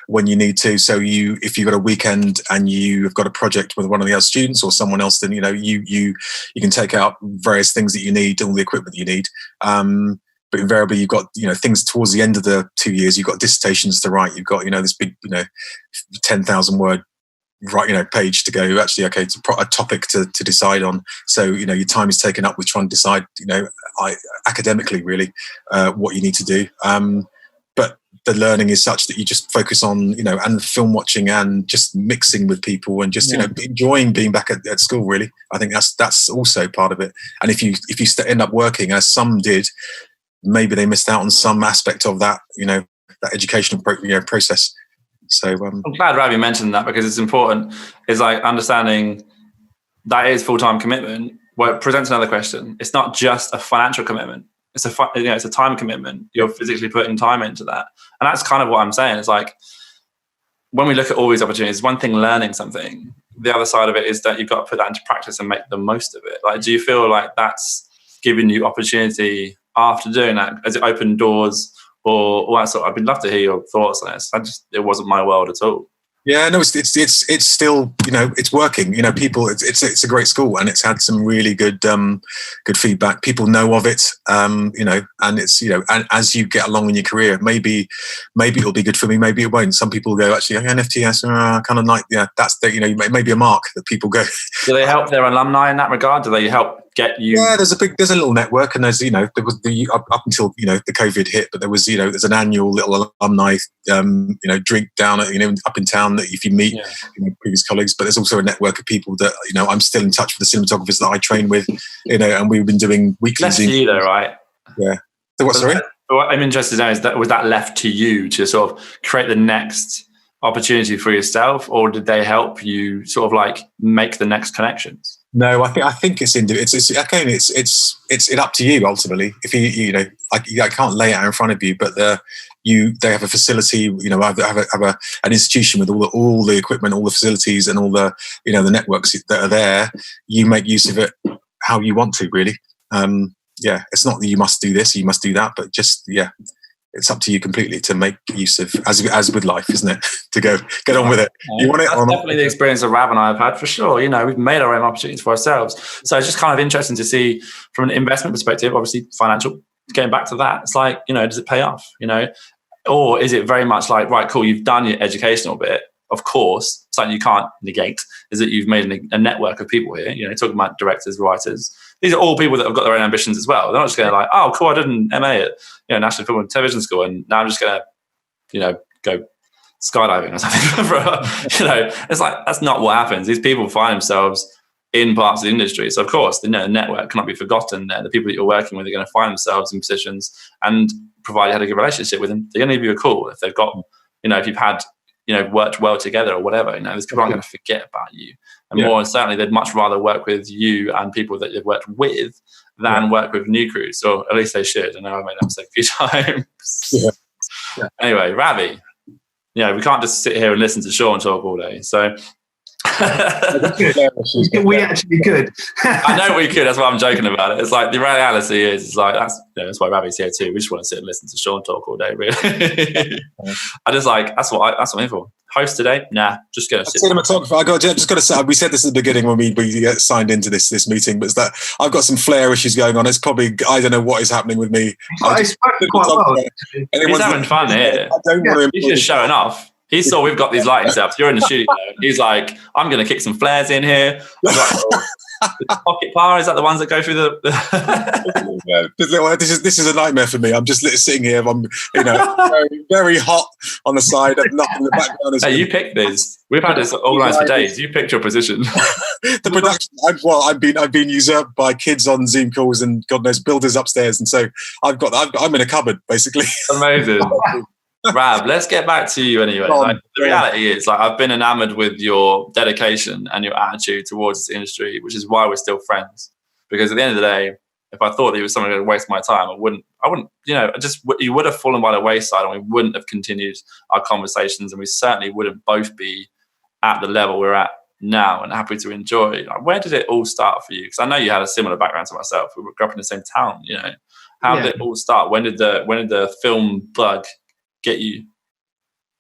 when you need to. So if you've got a weekend and you've got a project with one of the other students or someone else, then you can take out various things that you need, all the equipment you need. But invariably, you've got things towards the end of the 2 years. You've got dissertations to write. You've got this big 10,000 word page to go. Actually, okay, it's a topic to decide on. So your time is taken up with trying to decide academically really what you need to do. But the learning is such that you just focus on and film watching and just mixing with people and just enjoying being back at school. Really, I think that's also part of it. And if you end up working, as some did, maybe they missed out on some aspect of that, that educational process. So I'm glad Ravi mentioned that, because it's important. Is understanding that is full-time commitment, well, it presents another question. It's not just a financial commitment. It's a time commitment. You're physically putting time into that. And that's kind of what I'm saying. It's like, when we look at all these opportunities, one thing learning something, the other side of it is that you've got to put that into practice and make the most of it. Like, do you feel like that's giving you opportunity after doing that? Has it opened doors or all that sort of? I'd love to hear your thoughts on this. It wasn't my world at all. Yeah, no, it's still, it's working. People, it's a great school, and it's had some really good feedback. People know of it, and it's, and as you get along in your career, maybe it'll be good for me, maybe it won't. Some people go, actually, NFTs, kind of like, that's the, maybe a mark that people go. Do they help their alumni in that regard? Do they help get you? Yeah, there's a little network, and there's, there was up until, the COVID hit, but there was, there's an annual little alumni, drink down at, up in town, that if you meet previous colleagues, but there's also a network of people that I'm still in touch with, the cinematographers that I train with, and we've been doing weekly. Left to you though, right? Yeah. So what? Sorry. What I'm interested in was that left to you to sort of create the next opportunity for yourself, or did they help you sort of like make the next connections? No, I think it's again, it's up to you ultimately. If I can't lay it out in front of you, but they have a facility, have an institution with all the equipment, all the facilities, and all the the networks that are there. You make use of it how you want to, really. It's not that you must do this, you must do that, but just it's up to you completely to make use of, as with life, isn't it? To get on with it. You want it? That's definitely the experience that Rav and I have had, for sure. We've made our own opportunities for ourselves. So it's just kind of interesting to see from an investment perspective, obviously financial, getting back to that. It's like, does it pay off? Or is it very much like, right, cool, you've done your educational bit. Of course, something you can't negate is that you've made a network of people here, talking about directors, writers. These are all people that have got their own ambitions as well. They're not just going to like, oh, cool, I did an MA at National Film and Television School, and now I'm just going to, go skydiving or something. It's like, that's not what happens. These people find themselves in parts of the industry. So of course, the network cannot be forgotten. The people that you're working with are going to find themselves in positions, and provide you had a good relationship with them, they're going to give you a call. If they've got, if you've had, worked well together or whatever, these people aren't going to forget about you. And more certainly, they'd much rather work with you and people that they've worked with than work with new crews, or at least they should. I know I've made that mistake a few times. Anyway, Ravi, we can't just sit here and listen to Sean talk all day. So we actually could. I know we could. That's why I'm joking about it. It's like, the reality is, it's like, that's why Ravi's here too. We just want to sit and listen to Sean talk all day, really. I just like, that's what I'm in for. Host today? Nah, just go sit. Cinematographer. Just got to say, we said this at the beginning when we get signed into this meeting, but it's that I've got some flair issues going on. It's probably, I don't know what is happening with me. He's having fun here. He's just showing off. He saw we've got these lighting setups. You're in the studio. He's like, I'm going to kick some flares in here. The pocket power, is that the ones that go through This is a nightmare for me. I'm just sitting here. I'm, very, very hot on the side, and nothing in the background. Hey, you picked this. We've had this organised for days. You picked your position. The production. I've been usurped by kids on Zoom calls and God knows builders upstairs, and so I'm in a cupboard basically. Amazing. Rav, let's get back to you anyway. The reality is, I've been enamored with your dedication and your attitude towards this industry, which is why we're still friends. Because at the end of the day, if I thought that you was someone going to waste my time, I wouldn't, you would have fallen by the wayside, and we wouldn't have continued our conversations, and we certainly wouldn't both be at the level we're at now and happy to enjoy. Where did it all start for you? Because I know you had a similar background to myself. We grew up in the same town, How did it all start? When did the film bug get you?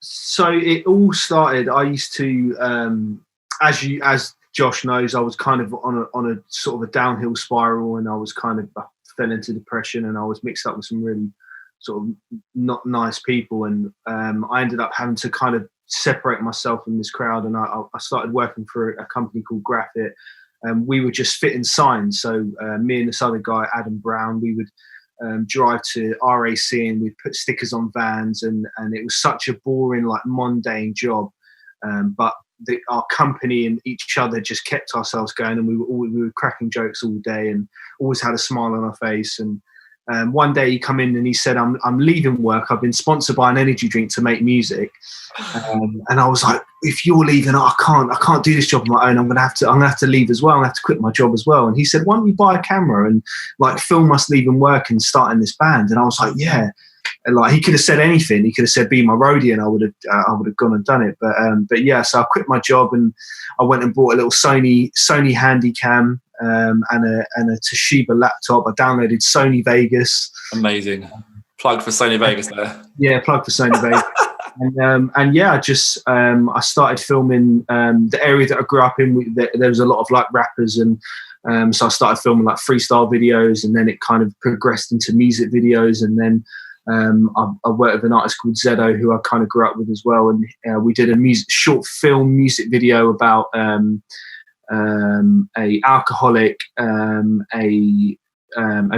So it all started, I used to, as Josh knows, I was kind of on a sort of a downhill spiral, and I was kind of fell into depression, and I was mixed up with some really sort of not nice people, and I ended up having to kind of separate myself from this crowd, and I started working for a company called Graphit, and we were just fitting signs. So me and this other guy, Adam Brown, we would drive to RAC, and we'd put stickers on vans, and it was such a boring, mundane job, but our company and each other just kept ourselves going, and we were cracking jokes all day, and always had a smile on our face, and one day he come in and he said, I'm leaving work. I've been sponsored by an energy drink to make music. And I was like, if you're leaving, I can't do this job on my own. I'm gonna have to leave as well. I'm gonna have to quit my job as well. And he said, why don't you buy a camera and like film us leaving work and starting this band? And I was like, yeah. And like he could have said anything. He could have said, be my roadie, and I would have gone and done it. But yeah, so I quit my job and I went and bought a little Sony Handycam and a Toshiba laptop. I downloaded Sony Vegas. Amazing. Plug for Sony Vegas there. Yeah, plug for Sony Vegas. And yeah, I started filming the area that I grew up in. There was a lot of like rappers, and so I started filming like freestyle videos, and then it kind of progressed into music videos, and then I worked with an artist called Zedo, who I kind of grew up with as well, and we did a short film music video about a alcoholic, a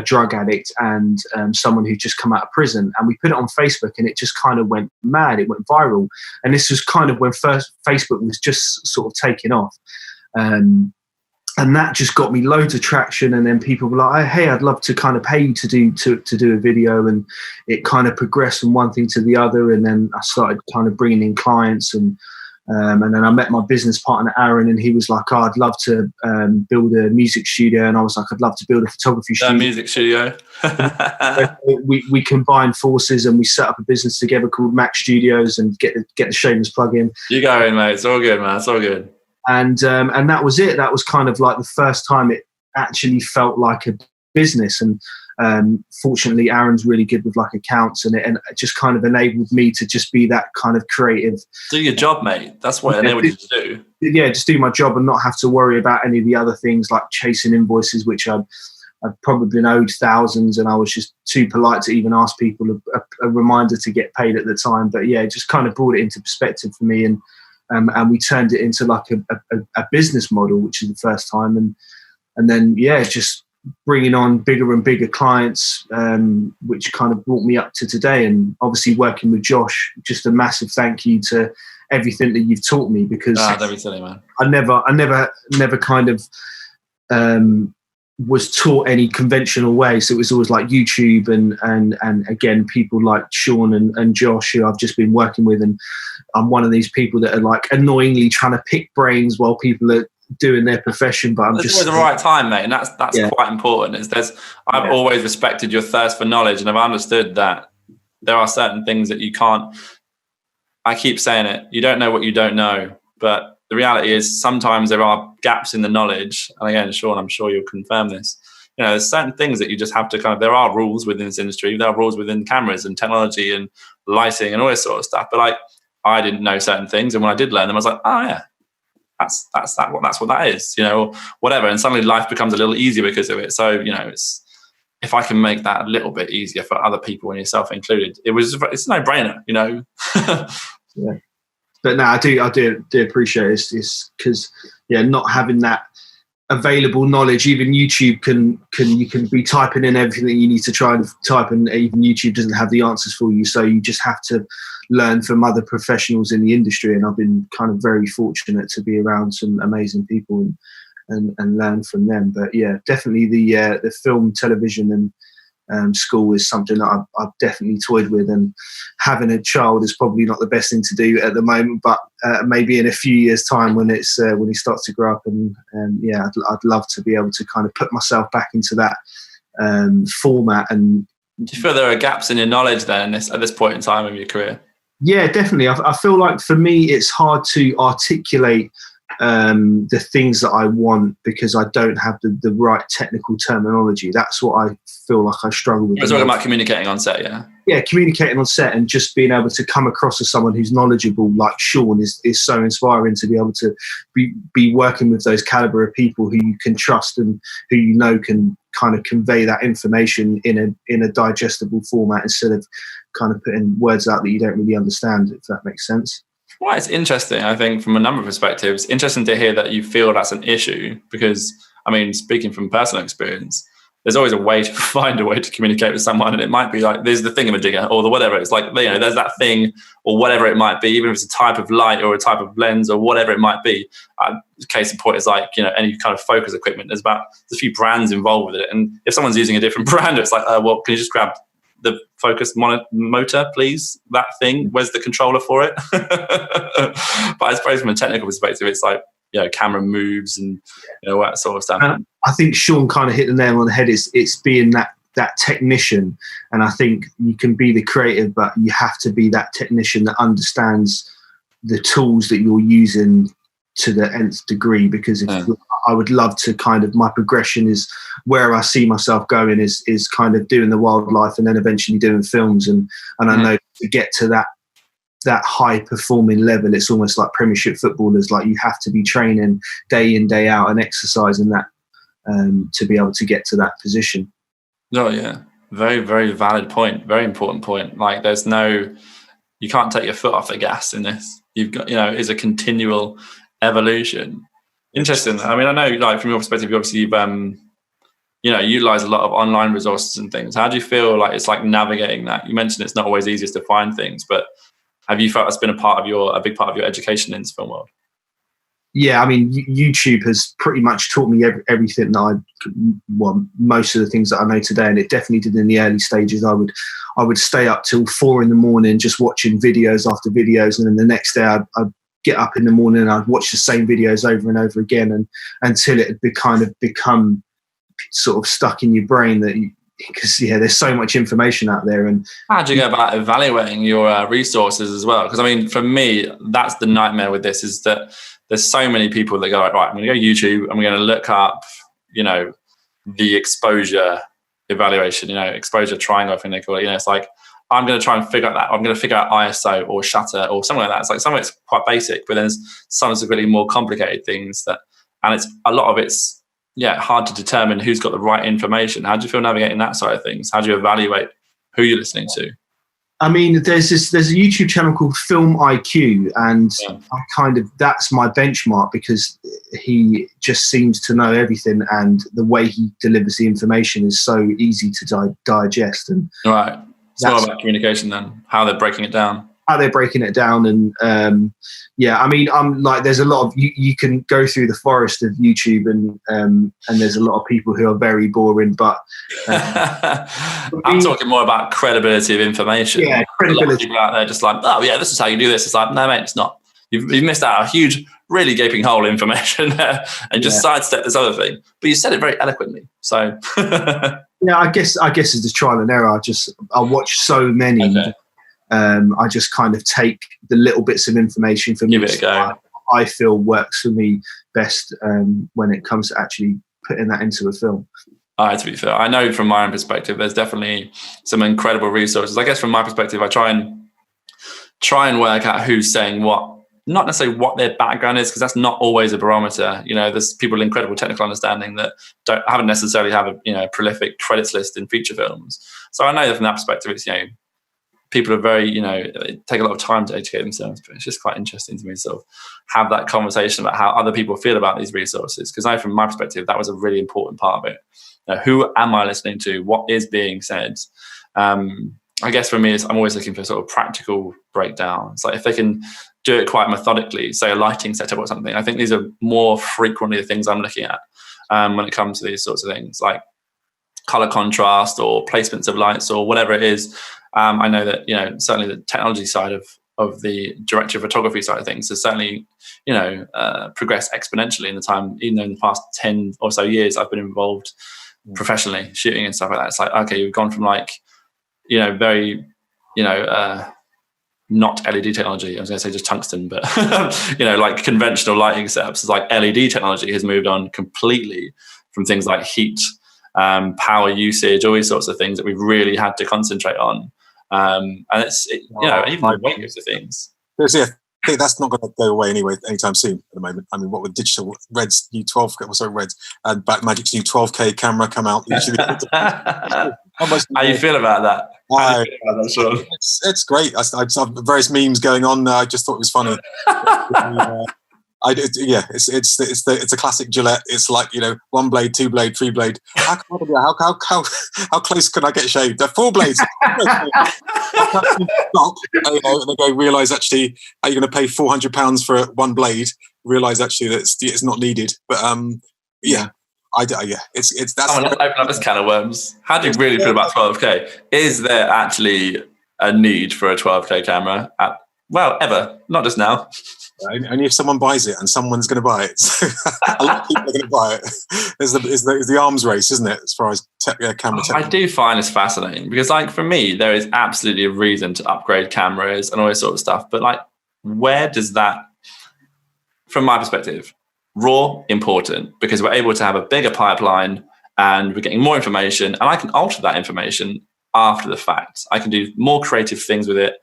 drug addict, and someone who'd just come out of prison, and we put it on Facebook, and it just kind of went mad. It went viral, and this was kind of when first Facebook was just sort of taking off, and that just got me loads of traction. And then people were like, hey, I'd love to kind of pay you to do a video, and it kind of progressed from one thing to the other. And then I started kind of bringing in clients, and then I met my business partner, Aaron, and he was like, oh, I'd love to build a music studio. And I was like, I'd love to build a photography studio. Music studio. we combined forces and we set up a business together called Mac Studios, and get the shameless plug in. You go in, mate. It's all good, man. It's all good. And that was it. That was kind of like the first time it actually felt like a business. And fortunately, Aaron's really good with like accounts, and it just kind of enabled me to just be that kind of creative. Do your job, mate. That's what it enabled you to do. Yeah, just do my job and not have to worry about any of the other things like chasing invoices, which I'd probably been owed thousands, and I was just too polite to even ask people a reminder to get paid at the time. But yeah, it just kind of brought it into perspective for me, and we turned it into like a business model, which is the first time, and then yeah, just bringing on bigger and bigger clients, which kind of brought me up to today. And obviously working with Josh, just a massive thank you to everything that you've taught me, because don't be silly, man. I never kind of was taught any conventional way. So it was always like YouTube and again, people like Sean and Josh, who I've just been working with. And I'm one of these people that are like annoyingly trying to pick brains while people are doing their profession, but it's always the right time, mate, and that's quite important. I've always respected your thirst for knowledge, and I've understood that there are certain things that you can't. I keep saying it, you don't know what you don't know, but the reality is sometimes there are gaps in the knowledge. And again, Sean, I'm sure you'll confirm this. You know, there's certain things that you just have to there are rules within this industry, there are rules within cameras and technology and lighting and all this sort of stuff. But like, I didn't know certain things, and when I did learn them, I was like, oh yeah, that's what that is, you know, whatever. And suddenly life becomes a little easier because of it. So, you know, if I can make that a little bit easier for other people and yourself included, it's a no-brainer, you know. Yeah. But no, I do appreciate it. It's because not having that available knowledge, even YouTube you can be typing in everything you need to try and type, and even YouTube doesn't have the answers for you. So you just have to learn from other professionals in the industry. And I've been kind of very fortunate to be around some amazing people and learn from them. But yeah, definitely the film, television and school is something that I've definitely toyed with, and having a child is probably not the best thing to do at the moment, but maybe in a few years' time when he starts to grow up, and I'd love to be able to kind of put myself back into that format. And do you feel there are gaps in your knowledge then at this point in time of your career? Yeah, definitely. I feel like for me it's hard to articulate the things that I want because I don't have the right technical terminology. That's what I feel like I struggle with. You're talking about communicating on set, yeah? Yeah, communicating on set and just being able to come across as someone who's knowledgeable like Sean is so inspiring, to be able to be working with those caliber of people who you can trust and who you know can kind of convey that information in a digestible format instead of kind of putting words out that you don't really understand, if that makes sense. Well, it's interesting, I think, from a number of perspectives. Interesting to hear that you feel that's an issue because, I mean, speaking from personal experience, there's always a way to find a way to communicate with someone. And it might be like, there's the thingamajigger or the whatever. It's like, you know, there's that thing or whatever it might be, even if it's a type of light or a type of lens or whatever it might be. Case in point is like, you know, any kind of focus equipment. There's a few brands involved with it. And if someone's using a different brand, it's like, well, can you just grab the focus motor, please? That thing, where's the controller for it? But I suppose from a technical perspective, it's like, you know, camera moves and, you know, that sort of stuff. And I think Sean kind of hit the nail on the head. It's being that technician. And I think you can be the creative, but you have to be that technician that understands the tools that you're using to the nth degree. Because I would love to kind of, my progression is where I see myself going is kind of doing the wildlife and then eventually doing films. And I know to get to that high performing level, it's almost like Premiership footballers. Like, you have to be training day in, day out and exercising that to be able to get to that position. Oh yeah, very, very valid point. Very important point. Like, you can't take your foot off the gas in this. You've got, you know, it's a continual evolution. Interesting. I mean, I know, like, from your perspective, obviously you've you know, utilize a lot of online resources and things. How do you feel like it's like navigating that? You mentioned it's not always easiest to find things, but have you felt that's been a big part of your education in this film world? Yeah, I mean, YouTube has pretty much taught me everything that most of the things that I know today, and it definitely did in the early stages. I would stay up till 4 a.m. just watching videos after videos, and then the next day I'd get up in the morning and I'd watch the same videos over and over again, and until it had become sort of stuck in your brain that because there's so much information out there. And how do you go about evaluating your resources as well? Because I mean, for me, that's the nightmare with this, is that there's so many people that go, right, I'm going to go YouTube, I'm going to look up, you know, the exposure evaluation, you know, exposure triangle, I think they call it. You know, it's like, I'm going to try and figure out that. I'm going to figure out ISO or shutter or something like that. It's like some of it's quite basic, but then there's some of it's really more complicated things and it's a lot of it's, hard to determine who's got the right information. How do you feel navigating that side of things? How do you evaluate who you're listening to? I mean, there's a YouTube channel called Film IQ, and that's my benchmark, because he just seems to know everything, and the way he delivers the information is so easy to digest. And right, it's all about communication then, how they're breaking it down. And I mean, I'm like, there's a lot of you can go through the forest of YouTube, and there's a lot of people who are very boring, but I'm talking more about credibility of information. Yeah, credibility. A lot of people out there just like, oh yeah, this is how you do this. It's like, no mate, it's not. You've missed out a huge, really gaping hole of information there, and just sidestep this other thing. But you said it very eloquently, so. Yeah, I guess it's the trial and error. I watch so many. Okay. I just kind of take the little bits of information from Give it a go. I feel works for me best when it comes to actually putting that into a film. To be fair, I know from my own perspective, there's definitely some incredible resources. I guess from my perspective, I try and work out who's saying what, not necessarily what their background is, because that's not always a barometer. You know, there's people with incredible technical understanding that haven't necessarily have a prolific credits list in feature films. So I know that from that perspective, it's, you know, people are very, you know, take a lot of time to educate themselves, but it's just quite interesting to me to sort of have that conversation about how other people feel about these resources. Because from my perspective, that was a really important part of it. You know, who am I listening to? What is being said? I guess for me, I'm always looking for sort of practical breakdowns. Like if they can do it quite methodically, say a lighting setup or something, I think these are more frequently the things I'm looking at when it comes to these sorts of things, like color contrast or placements of lights or whatever it is. I know that, you know, certainly the technology side of the director of photography side of things has certainly, you know, progressed exponentially in the time, even though in the past 10 or so years I've been involved professionally shooting and stuff like that. It's like, okay, you've gone from like, you know, very, you know, not LED technology. I was going to say just tungsten, but, you know, like conventional lighting setups. It's like LED technology has moved on completely from things like heat, power usage, all these sorts of things that we've really had to concentrate on. And you know, even the weight of the things. I think that's not going to go away anyway anytime soon at the moment. I mean, what with digital Red's new 12K, Red's and Blackmagic's new 12K camera come out. How you feel about that? It's great. I saw various memes going on. I just thought it was funny. It's a classic Gillette. It's like, 1 blade, 2 blade, 3 blade. How close can I get shaved? 4 blades. Stop. And they go, realise actually, are you going to pay £400 for 1 blade? Realise actually that it's not needed. But it's that's. Let's open up this can of worms. How do you really feel about 12K? Is there actually a need for a 12K camera? Ever, not just now. Only if someone buys it, and someone's going to buy it. So a lot of people are going to buy it. There's the arms race, isn't it? As far as camera technology. I do find this fascinating because, for me, there is absolutely a reason to upgrade cameras and all this sort of stuff. But where does that, from my perspective, raw important because we're able to have a bigger pipeline and we're getting more information, and I can alter that information after the fact. I can do more creative things with it.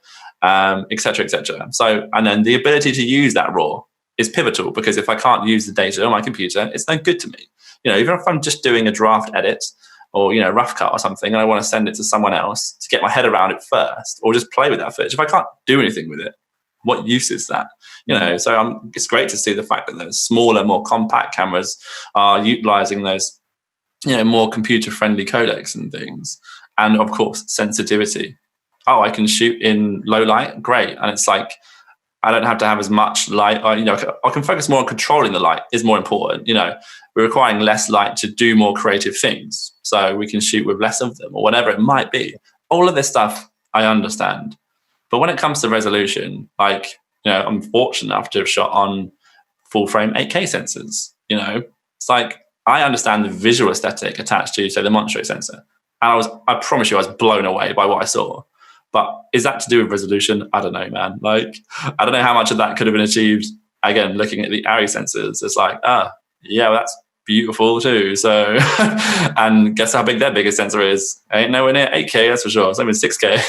Et cetera, et cetera. So, and then the ability to use that raw is pivotal because if I can't use the data on my computer, it's no good to me. Even if I'm just doing a draft edit or, rough cut or something, and I want to send it to someone else to get my head around it first, or just play with that footage. If I can't do anything with it, what use is that? So it's great to see the fact that those smaller, more compact cameras are utilizing those, more computer-friendly codecs and things. And of course, sensitivity. Oh, I can shoot in low light, great. And it's I don't have to have as much light. I can focus more on controlling the light is more important. We're requiring less light to do more creative things. So we can shoot with less of them or whatever it might be. All of this stuff, I understand. But when it comes to resolution, I'm fortunate enough to have shot on full frame 8K sensors. It's I understand the visual aesthetic attached to, say, the Montreux sensor. And I promise you, I was blown away by what I saw. But is that to do with resolution? I don't know, man. I don't know how much of that could have been achieved. Again, looking at the ARRI sensors, it's that's beautiful too. So, and guess how big their biggest sensor is? Ain't nowhere near 8K, that's for sure. It's only 6K.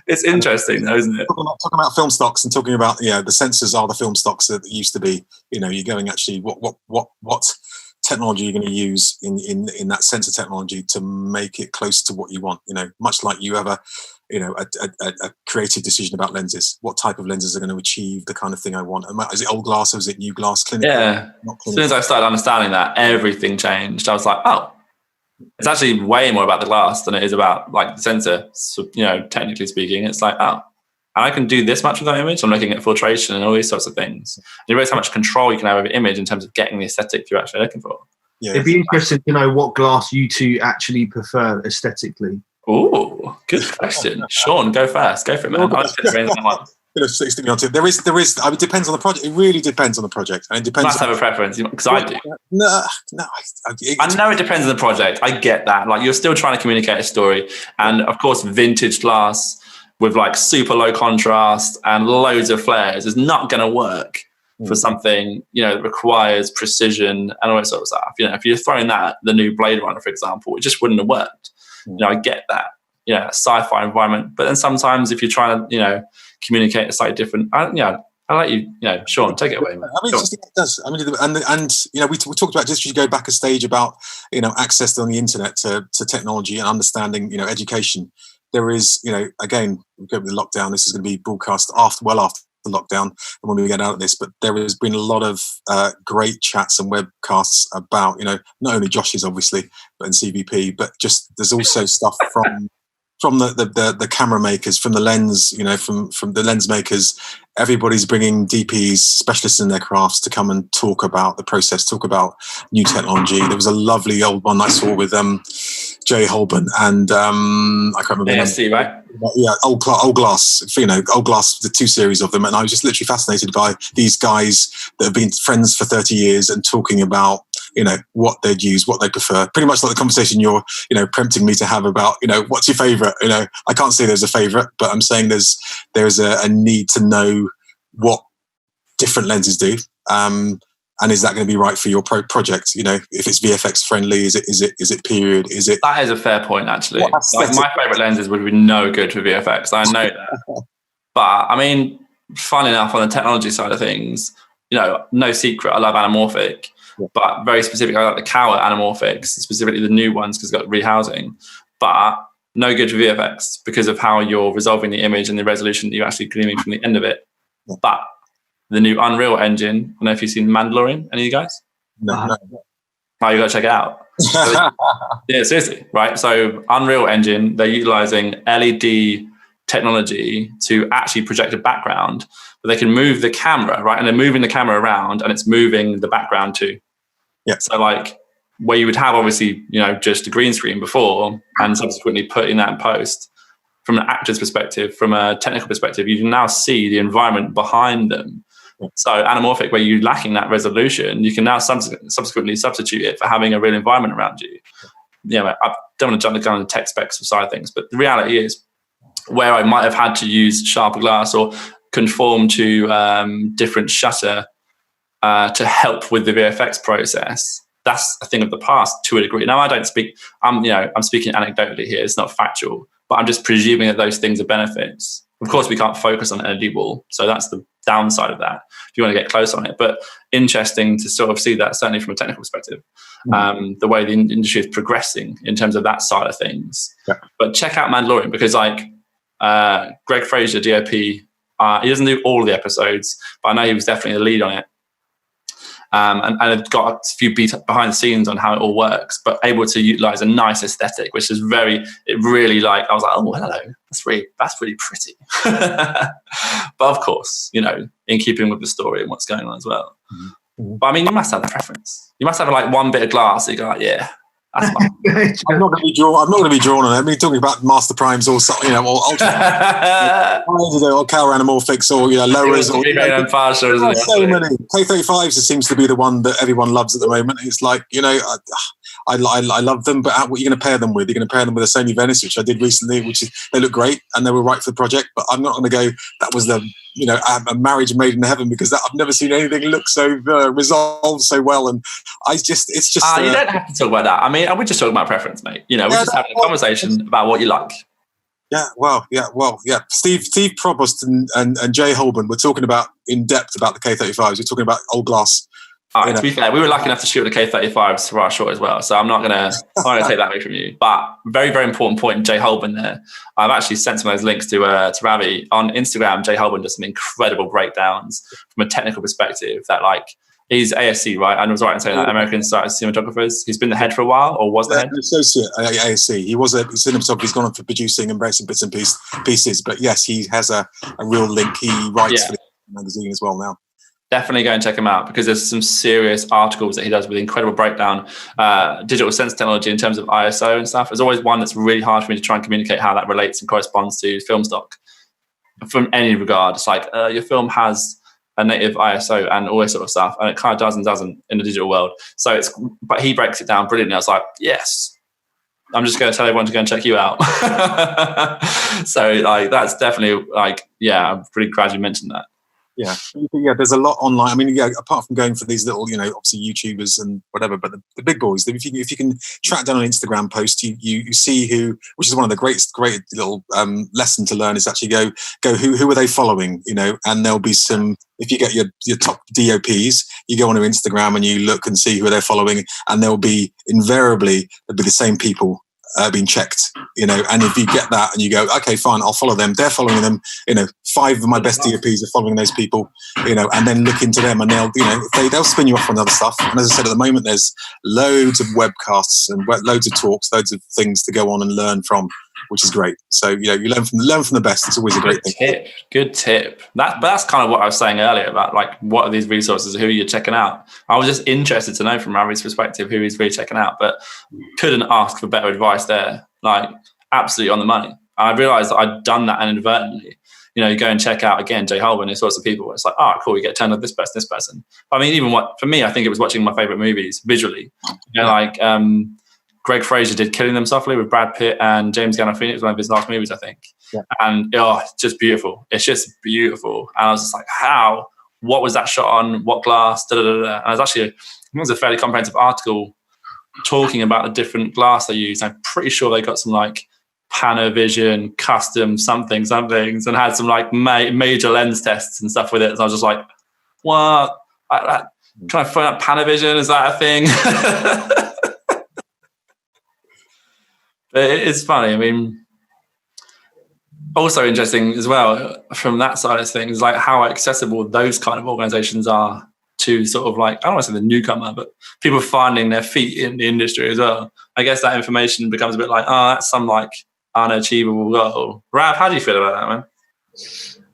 It's interesting, though, isn't it? Talking about film stocks and talking about, the sensors are the film stocks that used to be. You're going actually, what technology you're going to use in that sensor technology to make it close to what you want. Much like you have a creative decision about lenses. What type of lenses are going to achieve the kind of thing I want? Is it old glass or is it new glass? Clinical? Yeah. As soon as I started understanding that, everything changed. I was like, oh, it's actually way more about the glass than it is about the sensor. So, technically speaking, it's I can do this much with that image. I'm looking at filtration and all these sorts of things. And you realize how much control you can have over the image in terms of getting the aesthetic you're actually looking for. Yeah. It'd be interesting to know what glass you two actually prefer aesthetically. Oh, good question. Sean, go first. Go for it, man. There is. It depends on the project. It really depends on the project, and it depends. You must have a preference because I do. No. I know it depends on the project. I get that. You're still trying to communicate a story, and of course, vintage glass with super low contrast and loads of flares is not going to work for something, that requires precision and all that sort of stuff. If you're throwing that, the new Blade Runner, for example, it just wouldn't have worked. I get that, sci-fi environment. But then sometimes if you're trying to, communicate a slightly different, I'll let you, Sean, take it away, man. It does. We talked about just, you go back a stage about, access on the internet to technology and understanding, education. There is, again, we go with the lockdown. This is going to be broadcast after the lockdown and when we get out of this. But there has been a lot of great chats and webcasts about, not only Josh's obviously, but in CVP, but just there's also stuff from the camera makers, from the lens, from the lens makers. Everybody's bringing DPs, specialists in their crafts, to come and talk about the process, talk about new technology. There was a lovely old one I saw with Jay Holborn and I can't remember. ASC, right? Yeah, old glass. Old glass. The 2 series of them, and I was just literally fascinated by these guys that have been friends for 30 years and talking about what they'd use, what they prefer. Pretty much like the conversation you're prompting me to have about what's your favorite. I can't say there's a favorite, but I'm saying there's a need to know what different lenses do. And is that going to be right for your project? If it's VFX friendly, is it period? That is a fair point, actually. My favorite lenses would be no good for VFX. I know that. But fun enough on the technology side of things, no secret, I love anamorphic, but very specific. I like the Cower anamorphics, specifically the new ones because it's got rehousing, but no good for VFX because of how you're resolving the image and the resolution that you're actually gleaming from the end of it. But the new Unreal Engine. I don't know if you've seen Mandalorian, any of you guys? No. Oh, you got to check it out. Yeah, seriously, right? So Unreal Engine, they're utilizing LED technology to actually project a background, but they can move the camera, right? And they're moving the camera around, and it's moving the background too. Yeah. So like where you would have obviously, just a green screen before, and subsequently putting that in post, from an actor's perspective, from a technical perspective, you can now see the environment behind them. So anamorphic, where you're lacking that resolution, you can now subsequently substitute it for having a real environment around you. I don't want to jump the gun on the tech specs side of things, but the reality is where I might have had to use sharper glass or conform to different shutter to help with the VFX process, that's a thing of the past to a degree. Now, I don't speak, I'm speaking anecdotally here, it's not factual, but I'm just presuming that those things are benefits. Of course, we can't focus on LED wall, so that's the downside of that, if you want to get close on it. But interesting to sort of see that, certainly from a technical perspective, the way the industry is progressing in terms of that side of things. Yeah. But check out Mandalorian, because Greg Fraser, DOP, he doesn't do all of the episodes, but I know he was definitely the lead on it. And I've got a few behind the scenes on how it all works, but able to utilize a nice aesthetic, which is I was like, oh, hello, that's really pretty. But of course, in keeping with the story and what's going on as well. Mm-hmm. But I mean, you must have a preference. You must have like one bit of glass that you go like, yeah, that's fine. I'm not going to be drawn on it. I mean, talking about master primes or ultra or cowl anamorphics or lowers or impartial, isn't it? So many K35s seems to be the one that everyone loves at the moment. It's like I love them, but what are you going to pair them with? You're going to pair them with a Sony Venice, which I did recently, they look great and they were right for the project. But I'm not going to go, that was the a marriage made in heaven, because I've never seen anything look so resolved so well. And it's just you don't have to talk about that. I mean, we're just talking about preference, mate. We're just having a conversation about what you like. Yeah. Steve Provost and Jay Holborn were talking about in depth about the K35s. We're talking about old glass. To be fair, we were lucky enough to shoot the K35s for our short as well, so I'm not gonna take that away from you. But very, very important point, Jay Holborn there. I've actually sent some of those links to Ravi on Instagram. Jay Holborn does some incredible breakdowns from a technical perspective. That he's ASC, right? And I was right in saying that, American Society of Cinematographers. He's been the head for a while, or was the head? Associate ASC. He was a cinematographer. He's gone on for producing and some bits and pieces. But yes, he has a real link. He writes for the magazine as well now. Definitely go and check him out, because there's some serious articles that he does with incredible breakdown, digital sense technology in terms of ISO and stuff. There's always one that's really hard for me to try and communicate how that relates and corresponds to film stock from any regard. It's like your film has a native ISO and all this sort of stuff, and it kind of does and doesn't in the digital world. So but he breaks it down brilliantly. I was like, yes, I'm just going to tell everyone to go and check you out. So that's definitely I'm pretty glad you mentioned that. Yeah, there's a lot online. I mean, apart from going for these little, obviously YouTubers and whatever, but the big boys, if you can track down an Instagram post, you see which is one of the great little lesson to learn, is actually go who are they following, and there'll be some, if you get your top DOPs, you go onto Instagram and you look and see who they're following, and there'll be the same people being checked, and if you get that and you go, okay, fine, I'll follow them, they're following them, 5 of my best DOPs are following those people, and then look into them, and they'll spin you off on other stuff. And as I said, at the moment there's loads of webcasts and loads of talks, loads of things to go on and learn from, which is great. So you learn from the best. It's always a great thing. Good tip. That's kind of what I was saying earlier about what are these resources, who are you checking out. I was just interested to know from Ravi's perspective who he's really checking out, but couldn't ask for better advice there. Absolutely on the money. And I realized that I'd done that inadvertently. You go and check out again Jay Holborn, these sorts of people. It's like, oh, cool, you get turned on this person. I mean, even for me, I think it was watching my favorite movies visually. Greg Fraser did Killing Them Softly with Brad Pitt and James Gandolfini. It was one of his last movies, I think. Yeah. And it's just beautiful. It's just beautiful. And I was just like, what was that shot on? What glass? Da, da, da, da. And I think it was a fairly comprehensive article talking about the different glass they used. I'm pretty sure they got some Panavision, custom somethings, and had some major lens tests and stuff with it. And I was just like, what? Can I phone up Panavision? Is that a thing? But it's funny. I mean, Also interesting as well from that side of things, like how accessible those kind of organizations are to sort of like, I don't want to say the newcomer, but people finding their feet in the industry as well. I guess that information becomes a bit like, oh, that's some like unachievable goal. Rav, how do you feel about that,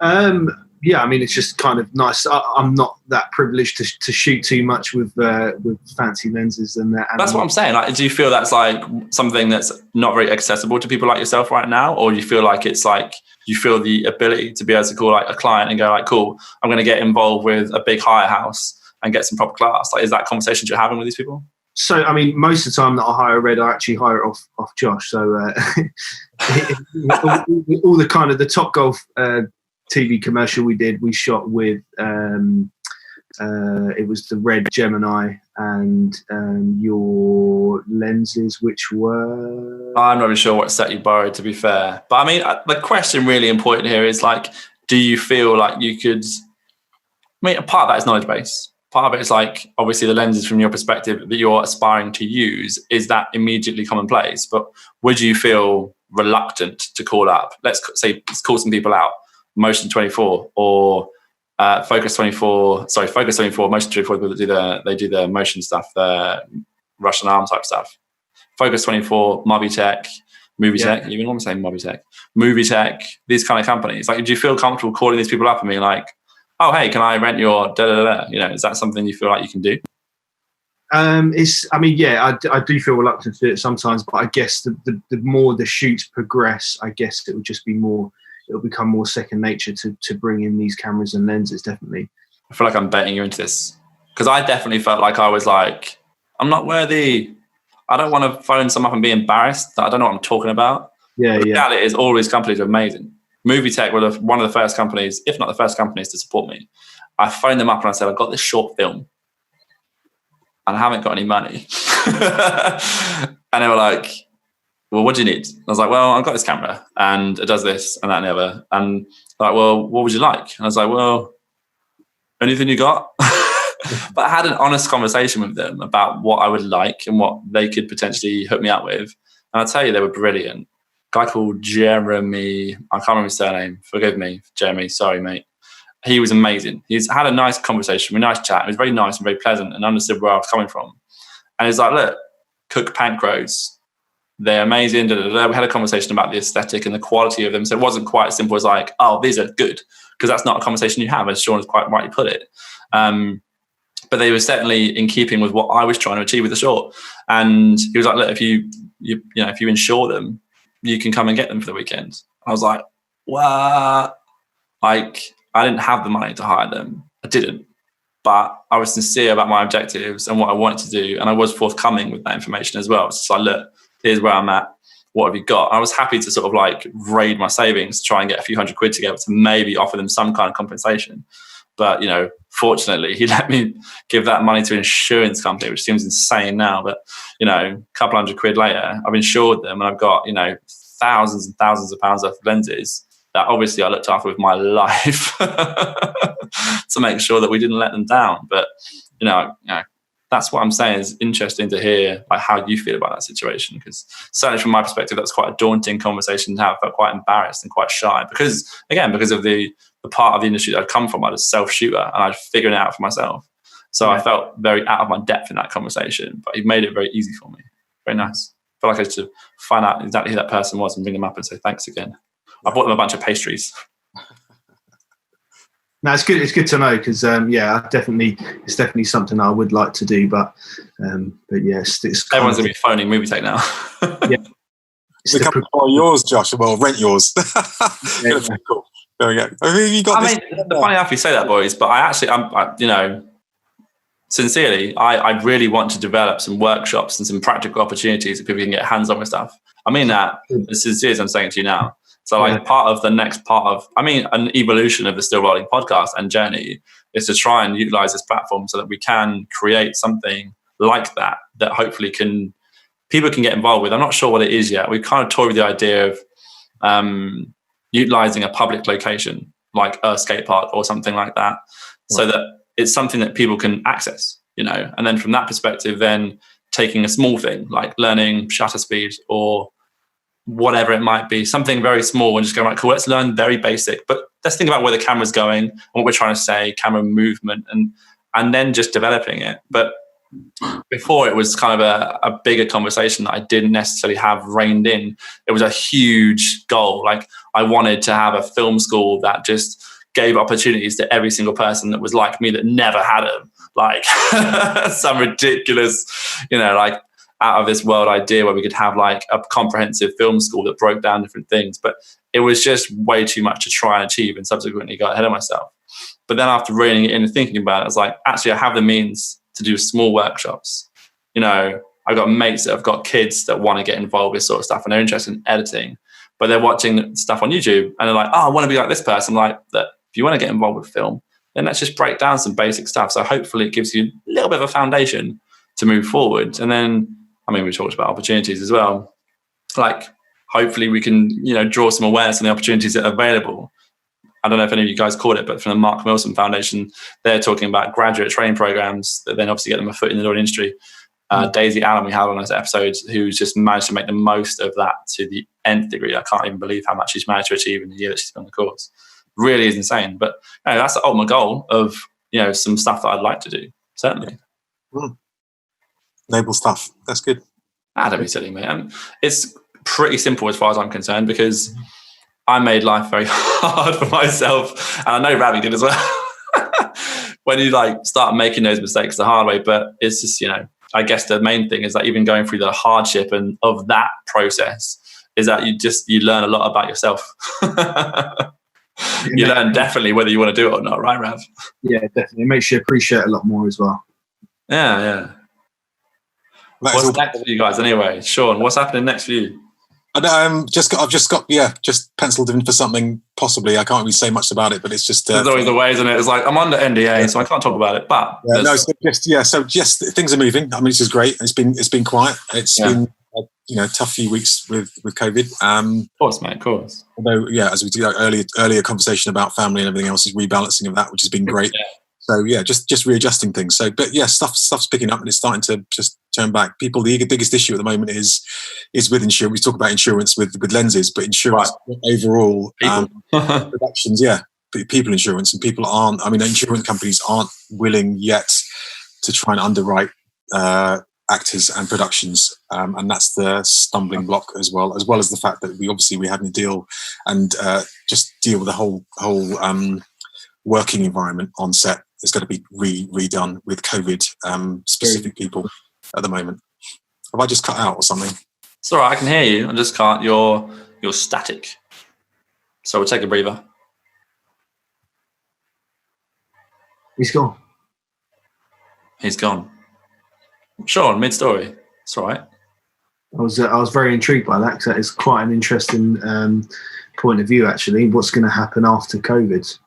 man? Yeah, I mean, it's just kind of nice. I'm not that privileged to shoot too much with fancy lenses and that. That's what I'm saying. Like, do you feel that's like something that's not very accessible to people like yourself right now, or do you feel like it's like you feel the ability to be able to call like a client and go like, "Cool, I'm going to get involved with a big hire house and get some proper class"? Like, is that conversation you're having with these people? So, I mean, most of the time that I hire a red, I actually hire it off Josh. So, all the kind of the Top Golf TV commercial we did, we shot with it was the red Gemini and your lenses, which were, I'm not really sure what set you borrowed, to be fair, but I mean the question really important here is like, do you feel like you could, I mean, a part of that is knowledge base, part of it is like obviously the lenses from your perspective that you're aspiring to use, is that immediately commonplace, but would you feel reluctant to call up, let's call some people out, Motion 24 or Focus 24, Motion 24, they do the motion stuff, the Russian arm type stuff. Focus 24, Mobitech, Movie Tech, even want to say Mobitech, Movie Tech, these kind of companies. Like, do you feel comfortable calling these people up and being like, oh, hey, can I rent your da-da-da-da? You know, is that something you feel like you can do? I do feel reluctant to do it sometimes, but I guess the more the shoots progress, I guess it would just be more, it'll become more second nature to bring in these cameras and lenses, definitely. I feel like I'm betting you into this because I definitely felt like I was like, I'm not worthy. I don't want to phone someone up and be embarrassed that I don't know what I'm talking about. Yeah, the reality is all these companies are amazing. Movie Tech were one of the first companies, if not the first companies, to support me. I phoned them up and I said, I've got this short film and I haven't got any money. And they were like, well, what do you need? I was like, well, I've got this camera and it does this and that and the other. And like, well, what would you like? And I was like, well, anything you got? But I had an honest conversation with them about what I would like and what they could potentially hook me up with. And I'll tell you, they were brilliant. A guy called Jeremy, I can't remember his surname. Forgive me, Jeremy. Sorry, mate. He was amazing. He's had a nice conversation, a nice chat. It was very nice and very pleasant and understood where I was coming from. And he's like, look, Cook Pancros, they're amazing. Da, da, da. We had a conversation about the aesthetic and the quality of them. So it wasn't quite as simple as like, oh, these are good. Because that's not a conversation you have, as Sean has quite rightly put it. But they were certainly in keeping with what I was trying to achieve with the short. And he was like, look, if you insure them, you can come and get them for the weekend. I was like, what? Like, I didn't have the money to hire them. I didn't. But I was sincere about my objectives and what I wanted to do. And I was forthcoming with that information as well. It's like, look, here's where I'm at. What have you got? I was happy to sort of like raid my savings, try and get a few $100 together to maybe offer them some kind of compensation. But, you know, fortunately, he let me give that money to an insurance company, which seems insane now. But, you know, a couple $100 later, I've insured them and I've got, you know, thousands and thousands of pounds worth of lenses that obviously I looked after with my life to make sure that we didn't let them down. But, you know, that's what I'm saying is interesting to hear like how you feel about that situation, because certainly from my perspective, that's quite a daunting conversation to have. I felt quite embarrassed and quite shy because of the part of the industry that I'd come from. I was a self-shooter and I'd figured it out for myself. So I felt very out of my depth in that conversation, but he made it very easy for me. Very nice. I felt like I had to find out exactly who that person was and bring them up and say thanks again. I bought them a bunch of pastries. No, it's good. It's good to know because, it's definitely something I would like to do. But yes, it's everyone's gonna be phoning Movie Tech now. Yeah, it's come for yours, Josh. Well, rent yours. Yeah. Cool. There we go. You got I mean, funny enough you say that, boys, but sincerely, I really want to develop some workshops and some practical opportunities that people can get hands on with stuff. I mean that as sincere as I'm saying to you now. So part of the next part of, an evolution of the Still Rolling podcast and journey is to try and utilize this platform so that we can create something like that hopefully people can get involved with. I'm not sure what it is yet. We've kind of toyed with the idea of utilizing a public location like a skate park or something like that, so that it's something that people can access, and then from that perspective, then taking a small thing like learning shutter speed or whatever it might be, something very small, and just go, right, cool, let's learn very basic, but let's think about where the camera's going and what we're trying to say, camera movement, and then just developing it. But before, it was kind of a bigger conversation that I didn't necessarily have reined in. It was a huge goal. Like, I wanted to have a film school that just gave opportunities to every single person that was like me, that never had them. Like some ridiculous, like out of this world idea where we could have like a comprehensive film school that broke down different things. But it was just way too much to try and achieve, and subsequently got ahead of myself. But then after reining it in and thinking about it, I was like, actually, I have the means to do small workshops. I've got mates that have got kids that want to get involved with sort of stuff, and they're interested in editing, but they're watching stuff on YouTube and they're like, oh, I want to be like this person. I'm like, that if you want to get involved with film, then let's just break down some basic stuff. So hopefully it gives you a little bit of a foundation to move forward. And then, we talked about opportunities as well. Like, hopefully we can, draw some awareness on the opportunities that are available. I don't know if any of you guys caught it, but from the Mark Wilson Foundation, they're talking about graduate training programs that then obviously get them a foot in the door in the industry. Daisy Allen, we had on this episode, who's just managed to make the most of that to the nth degree. I can't even believe how much she's managed to achieve in the year that she's been on the course. Really is insane. But that's the ultimate goal of some stuff that I'd like to do, certainly. Noble stuff. That's good. Don't be silly, mate. It's pretty simple as far as I'm concerned, because I made life very hard for myself, and I know Ravi did as well. When you start making those mistakes the hard way, but it's just I guess the main thing is that even going through the hardship and of that process is that you learn a lot about yourself. You learn definitely whether you want to do it or not, right, Rav? Yeah, definitely. It makes you appreciate it a lot more as well. Yeah. What's next for you guys anyway? Sean, what's happening next for you? I've just penciled in for something, possibly. I can't really say much about it, but it's just... There's always the way, isn't it? It's like, I'm under NDA, so I can't talk about it, but... So things are moving. This is great. It's been quiet. It's been a tough few weeks with COVID. Of course, mate, of course. Although, as we did earlier conversation about family and everything else, is rebalancing of that, which has been great. Yeah. So just readjusting things. So, but stuff's picking up and it's starting to just turn back. The biggest issue at the moment is with insurance. We talk about insurance with lenses, but insurance overall, productions, people insurance, and people aren't. Insurance companies aren't willing yet to try and underwrite actors and productions, and that's the stumbling block as well as the fact that we having to deal and just deal with the whole working environment on set. It's got to be redone with COVID specific people at the moment. Have I just cut out or something? It's all right, I can hear you. I just can't. You're static. So we'll take a breather. He's gone. Sean, mid-story. It's all right. I was very intrigued by that, because that is quite an interesting point of view, actually. What's going to happen after COVID?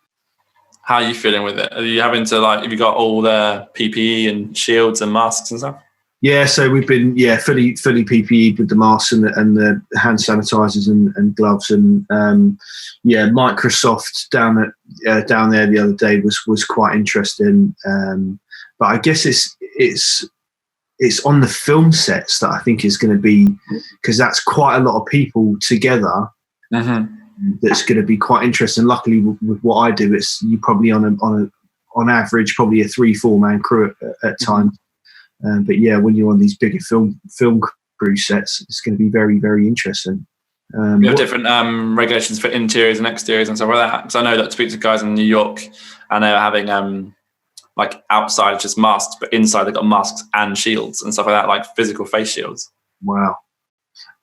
How are you feeling with it? Are you having to have you got all the PPE and shields and masks and stuff? Yeah, so we've been fully PPE'd with the masks and the hand sanitizers and gloves, and Microsoft down there the other day was quite interesting. But I guess it's on the film sets that I think is going to be, because that's quite a lot of people together. Mm-hmm. That's going to be quite interesting. Luckily, with what I do, it's you probably on average probably a 3-4 man crew at times. But when you're on these bigger film crew sets, it's going to be very, very interesting. We have different regulations for interiors and exteriors and stuff like that. Because I know that I speak to guys in New York, and they're having outside just masks, but inside they've got masks and shields and stuff like that, like physical face shields. Wow.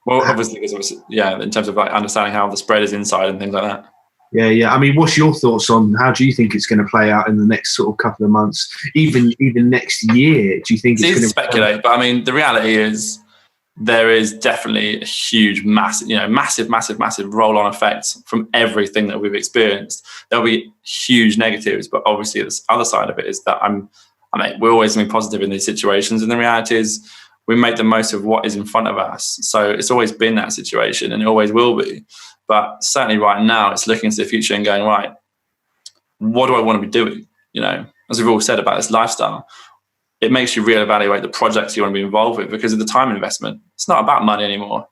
Well, obviously, in terms of understanding how the spread is inside and things like that. Yeah. What's your thoughts on how do you think it's going to play out in the next sort of couple of months, even next year? Do you think it's going to speculate? But the reality is there is definitely a huge, massive roll-on effect from everything that we've experienced. There'll be huge negatives, but obviously the other side of it is that we're always going to be positive in these situations, and the reality is we make the most of what is in front of us. So it's always been that situation, and it always will be. But certainly right now, it's looking to the future and going, right, what do I want to be doing? As we've all said about this lifestyle, it makes you reevaluate the projects you want to be involved with because of the time investment. It's not about money anymore.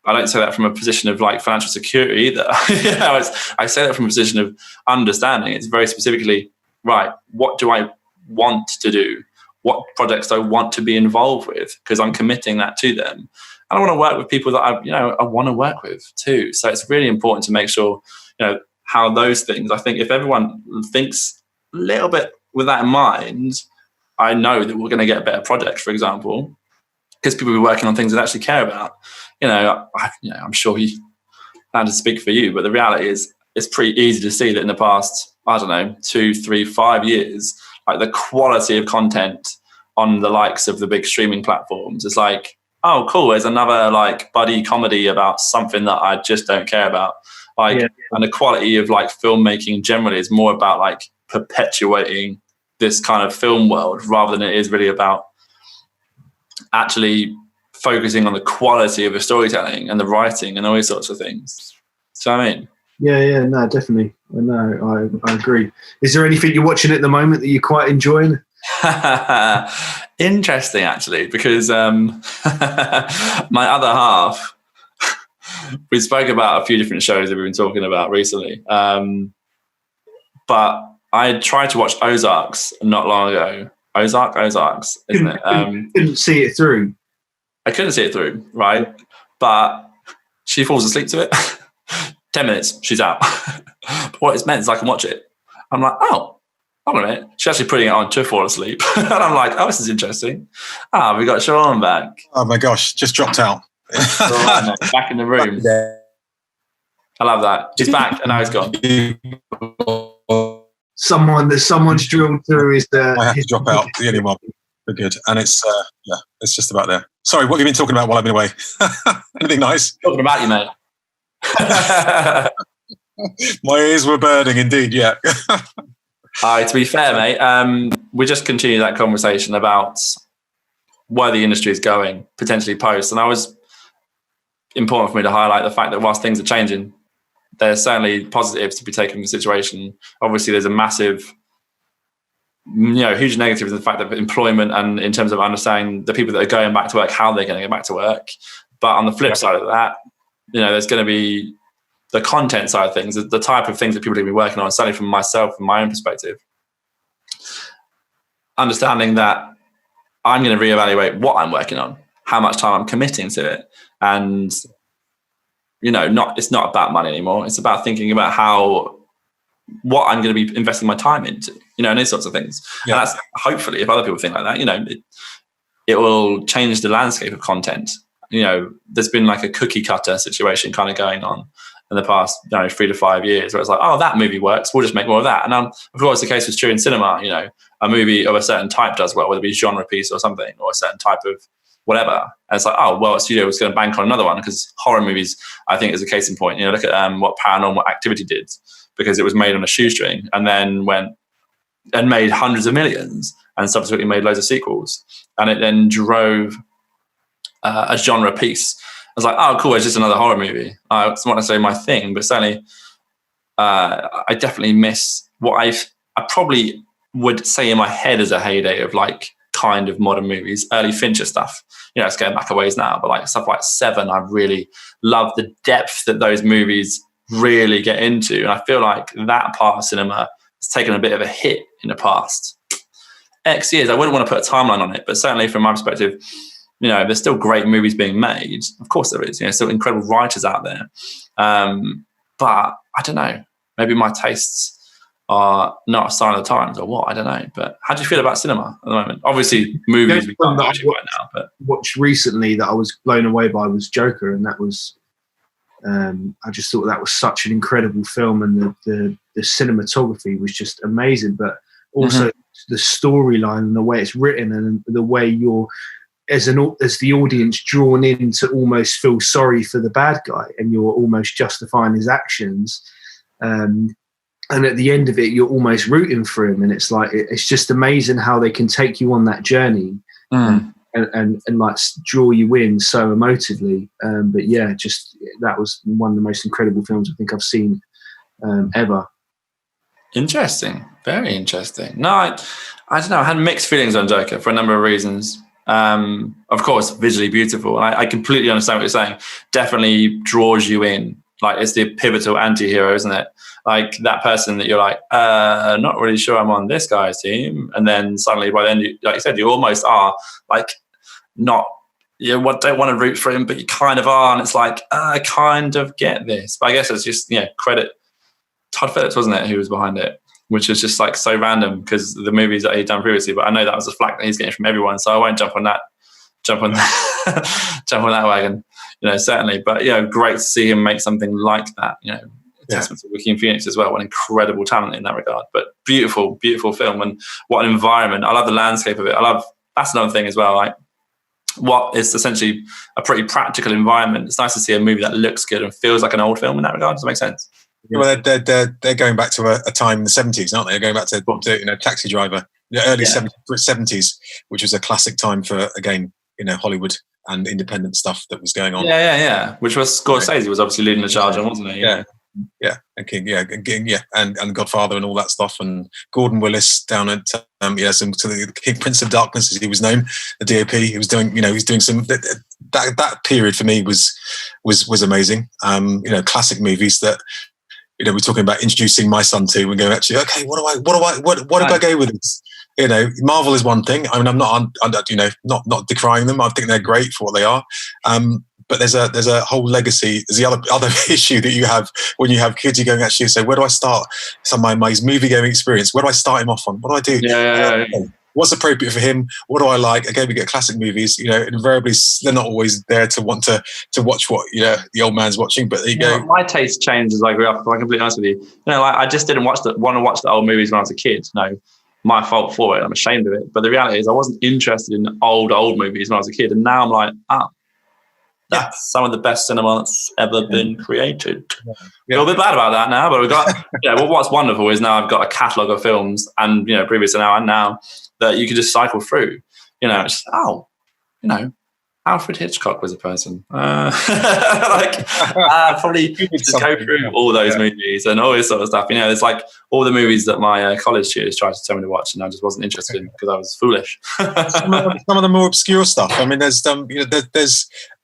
I don't say that from a position of like financial security either. I say that from a position of understanding. It's very specifically, right, what do I want to do? What projects do I want to be involved with? Because I'm committing that to them. And I want to work with people that I want to work with too. So it's really important to make sure, how those things, I think if everyone thinks a little bit with that in mind, I know that we're going to get better projects, for example, because people will be working on things that actually care about. I'm sure you plan to speak for you, but the reality is it's pretty easy to see that in the past, 2, 3, 5 years, like the quality of content on the likes of the big streaming platforms is like, oh, cool, there's another like buddy comedy about something that I just don't care about. And the quality of like filmmaking generally is more about like perpetuating this kind of film world rather than it is really about actually focusing on the quality of the storytelling and the writing and all these sorts of things. So I mean, no, definitely. I agree. Is there anything you're watching at the moment that you're quite enjoying? Interesting, actually, because my other half, we spoke about a few different shows that we've been talking about recently, but I tried to watch Ozarks not long ago. Ozarks, isn't it? Couldn't see it through. I couldn't see it through, right? But she falls asleep to it. 10 minutes, she's out. But what it's meant is I can watch it. I'm like, oh, hold on a minute. She's actually putting it on to fall asleep. And I'm like, oh, this is interesting. We got Sean back. Oh my gosh, just dropped out. Back in the room. I love that. He's back and now he's gone. Someone's drilled through his. I have to drop out. The only one. We're good. And it's just about there. Sorry, what have you been talking about while I've been away? Anything nice? Talking about you, mate. My ears were burning indeed, yeah. To be fair, mate, we just continue that conversation about where the industry is going, potentially post. And I was important for me to highlight the fact that whilst things are changing, there's certainly positives to be taken from the situation. Obviously, there's a massive, huge negative in the fact that employment and in terms of understanding the people that are going back to work, how they're going to get back to work. But on the flip side of that, there's going to be the content side of things, the type of things that people are going to be working on, certainly from myself, from my own perspective. Understanding that I'm going to reevaluate what I'm working on, how much time I'm committing to it. And, it's not about money anymore. It's about thinking about what I'm going to be investing my time into, and these sorts of things. Yeah. And that's hopefully, if other people think like that, it will change the landscape of content. There's been like a cookie cutter situation kind of going on in the past 3 to 5 years where it's like, oh, that movie works, we'll just make more of that. And of course the case was true in cinema. A movie of a certain type does well, whether it be genre piece or something, or a certain type of whatever. And it's like, oh, well, a studio was going to bank on another one, because horror movies, I think, is a case in point. Look at what Paranormal Activity did, because it was made on a shoestring and then went and made hundreds of millions and subsequently made loads of sequels. And it then drove a genre piece. I was like, oh, cool, it's just another horror movie. It's not necessarily my thing, but certainly I definitely miss what I probably would say in my head as a heyday of like kind of modern movies, early Fincher stuff. It's going back a ways now, but like stuff like Seven, I really love the depth that those movies really get into. And I feel like that part of cinema has taken a bit of a hit in the past X years. I wouldn't want to put a timeline on it, but certainly from my perspective, there's still great movies being made. Of course there is, still incredible writers out there. But I don't know, maybe my tastes are not a sign of the times or what, I don't know. But how do you feel about cinema at the moment? Obviously movies we can't watch it right now, but watched recently that I was blown away by was Joker, and that was I just thought that was such an incredible film, and the cinematography was just amazing, but also the storyline and the way it's written and the way you're as the audience drawn in to almost feel sorry for the bad guy, and you're almost justifying his actions, and at the end of it you're almost rooting for him, and it's like it's just amazing how they can take you on that journey and like draw you in so emotively. But yeah, just that was one of the most incredible films I think I've seen ever. Interesting, very interesting. No, I don't know. I had mixed feelings on Joker for a number of reasons. Of course, visually beautiful. And I completely understand what you're saying. Definitely draws you in. Like, it's the pivotal anti-hero, isn't it? Like, that person that you're like, not really sure I'm on this guy's team. And then suddenly, by then, like you said, you almost are like, not, you don't want to root for him, but you kind of are. And it's like, I kind of get this. But I guess it's just, credit Todd Phillips, wasn't it, who was behind it? Which is just like so random because the movies that he'd done previously. But I know that was a flack that he's getting from everyone, so I won't jump on that wagon, certainly. But great to see him make something like that. Testament to Joaquin Phoenix as well. What incredible talent in that regard. But beautiful, beautiful film, and what an environment. I love the landscape of it. That's another thing as well. Like, what is essentially a pretty practical environment. It's nice to see a movie that looks good and feels like an old film in that regard. Does that make sense? Well, they're going back to a time in the 70s, aren't they? They're going back to Taxi Driver, the early 70s, which was a classic time for, again, Hollywood and independent stuff that was going on. Yeah. Which was Scorsese was obviously leading the charge on, wasn't he? Yeah, and King, and Godfather and all that stuff, and Gordon Willis down at to the King Prince of Darkness, as he was known, the DOP. He was doing, he's doing some that period for me was amazing. Classic movies that. We're talking about introducing my son to. We're going, actually, okay, what do I go with this? Marvel is one thing. I mean, I'm not decrying them. I think they're great for what they are. But there's a whole legacy. There's the other issue that you have when you have kids. You're going, actually, so where do I start? My movie going experience. Where do I start him off on? What do I do? Yeah. What's appropriate for him? What do I like? Again, we get classic movies. Invariably they're not always there to want to watch what the old man's watching. But there you go. My taste changed as I grew up. If I'm completely honest with you, I just didn't want to watch the old movies when I was a kid. No, my fault for it. I'm ashamed of it. But the reality is, I wasn't interested in old movies when I was a kid, and now I'm like, that's some of the best cinema that's ever been created. Feel a bit bad about that now, but we've got. What's wonderful is now I've got a catalogue of films, and previous and now that you can just cycle through. It's Alfred Hitchcock was a person. Probably just go through all those movies and all this sort of stuff. It's like all the movies that my college tutors tried to tell me to watch, and I just wasn't interested in because I was foolish. some of the more obscure stuff. I mean, there's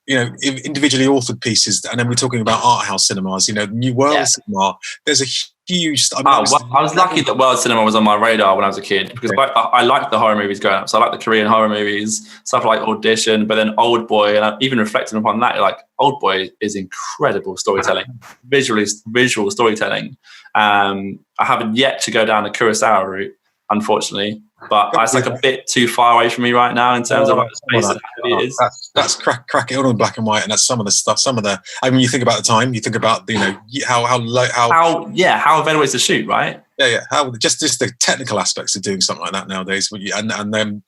individually authored pieces, and then we're talking about art house cinemas. New World Cinema. There's a huge. I was lucky that World Cinema was on my radar when I was a kid because I liked the horror movies growing up. So I like the Korean horror movies, stuff like Audition, but then Old Boy, and even reflecting upon that, like Old Boy is incredible storytelling, visual storytelling. I haven't yet to go down the Kurosawa route, unfortunately. But it's like a bit too far away from me right now in terms of like the space that it is. That's crack it all in black and white, and that's some of the stuff. I mean, you think about the time, you think about how available it's to shoot, right? Yeah. How just the technical aspects of doing something like that nowadays, and them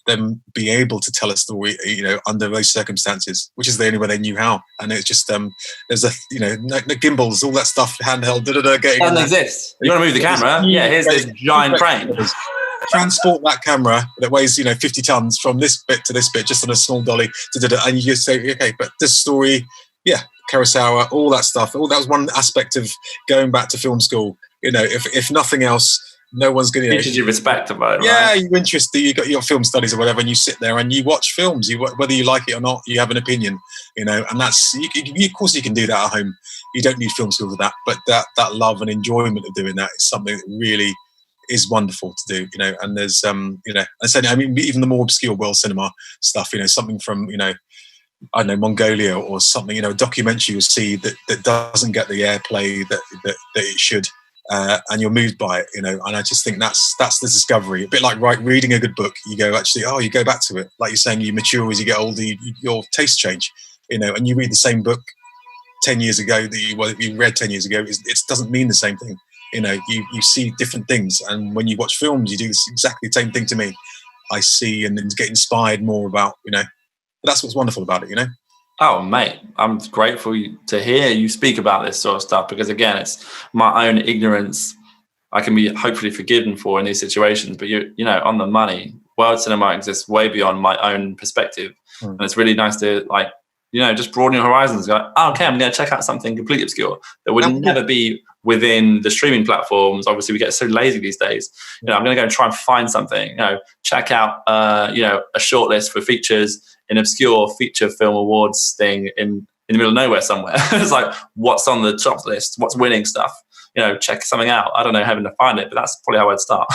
being able to tell a story, under those circumstances, which is the only way they knew how. And it's just there's no gimbals, all that stuff, handheld, getting. Doesn't exist. You want to move the camera? Yeah, here's this giant crane. Transport that camera that weighs 50 tons from this bit to this bit just on a small dolly, and you just say, okay, but this story, Kurosawa, all that stuff, that was one aspect of going back to film school. If nothing else, no one's going to teaches you respect about it. Yeah, right? you're interested. You got your film studies or whatever, and you sit there and you watch films. Whether you like it or not, you have an opinion. And that's of course you can do that at home. You don't need film school for that, but that love and enjoyment of doing that is something that really is wonderful to do, and there's I said, I mean, even the more obscure world cinema stuff, something from I don't know, Mongolia or something, a documentary you'll see that doesn't get the airplay that it should, and you're moved by it, and I just think that's the discovery. A bit like reading a good book, you go you go back to it, like you're saying, you mature as you get older, your tastes change, and you read the same book 10 years ago that you read 10 years ago, it doesn't mean the same thing. You see different things, and when you watch films, you do this exactly the same thing to me. I see and then get inspired more about, but that's what's wonderful about it, Oh, mate, I'm grateful to hear you speak about this sort of stuff because, again, it's my own ignorance I can be hopefully forgiven for in these situations. But, on the money, world cinema exists way beyond my own perspective. And it's really nice to, just broaden your horizons. Go, oh, okay, I'm going to check out something completely obscure that would never be within the streaming platforms. Obviously, we get so lazy these days. I'm going to go and try and find something. Check out a shortlist for features in obscure feature film awards thing in the middle of nowhere somewhere. It's like, what's on the top list? What's winning stuff? Check something out. I don't know how to find it, but that's probably how I'd start.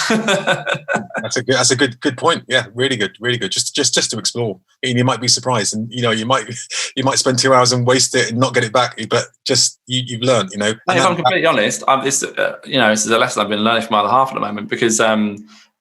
That's a good point. Yeah, really good. Just to explore, and you might be surprised, and you might spend 2 hours and waste it and not get it back, but just you've learned. If I'm completely honest, this is a lesson I've been learning from my other half at the moment, because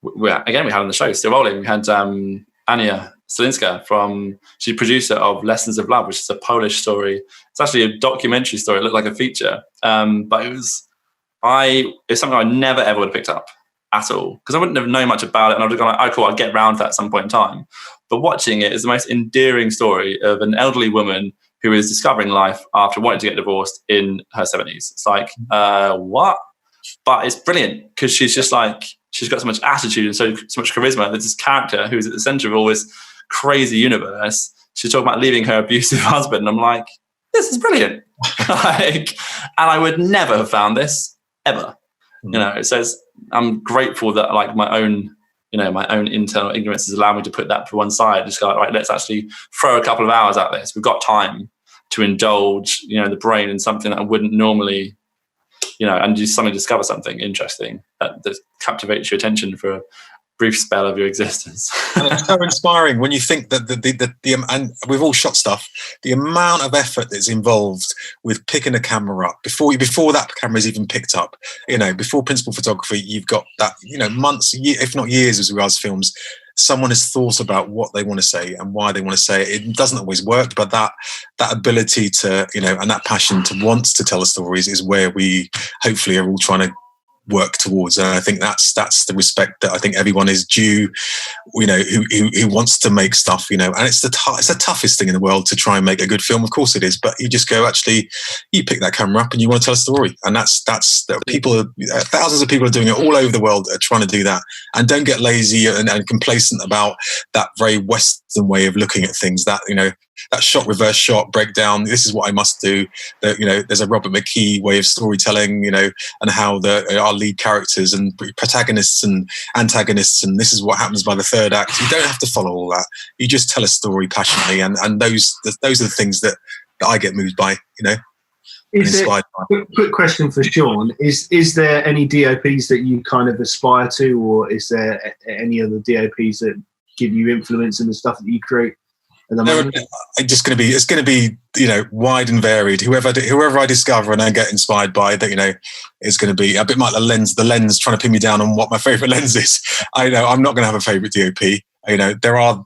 we had on the show, still rolling. We had Ania Stolinska she's producer of Lessons of Love, which is a Polish story. It's actually a documentary story. It looked like a feature, but it's something I never ever would have picked up at all, because I wouldn't have known much about it, and I would have gone, oh cool, I'll get around to that at some point in time. But watching it is the most endearing story of an elderly woman who is discovering life after wanting to get divorced in her 70s. It's like, what? But it's brilliant, because she's just like, she's got so much attitude and so much charisma. There's this character who's at the center of all this crazy universe. She's talking about leaving her abusive husband, and I'm like, this is brilliant. And I would never have found this ever. It says I'm grateful that my own internal ignorance has allowed me to put that to one side. Just go, right, let's actually throw a couple of hours at this. We've got time to indulge, the brain in something that I wouldn't normally, and you suddenly discover something interesting that captivates your attention for a brief spell of your existence. And it's so inspiring when you think that the and we've all shot stuff, the amount of effort that's involved with picking a camera up before that camera is even picked up, before principal photography, you've got that, months, if not years, as regards films. Someone has thought about what they want to say and why they want to say it. It doesn't always work, but that ability to, and that passion to want to tell the stories is where we hopefully are all trying to work towards. And I think that's the respect that I think everyone is due, who wants to make stuff, and it's the toughest thing in the world to try and make a good film. Of course it is, but you just go, actually, you pick that camera up and you want to tell a story. And that's thousands of people are doing it all over the world, are trying to do that. And don't get lazy and complacent about that very Western way of looking at things, that, that shot, reverse shot, breakdown. This is what I must do. There's a Robert McKee way of storytelling, and how our lead characters and protagonists and antagonists, and this is what happens by the third act. You don't have to follow all that. You just tell a story passionately, and those are the things that I get moved by, inspired by. Quick question for Sean: Is there any DOPs that you kind of aspire to, or is there any other DOPs that give you influence in the stuff that you create? It's going to be wide and varied. Whoever I discover and I get inspired by, that is going to be a bit like the lens trying to pin me down on what my favorite lens is. I know I'm not going to have a favorite DOP. There are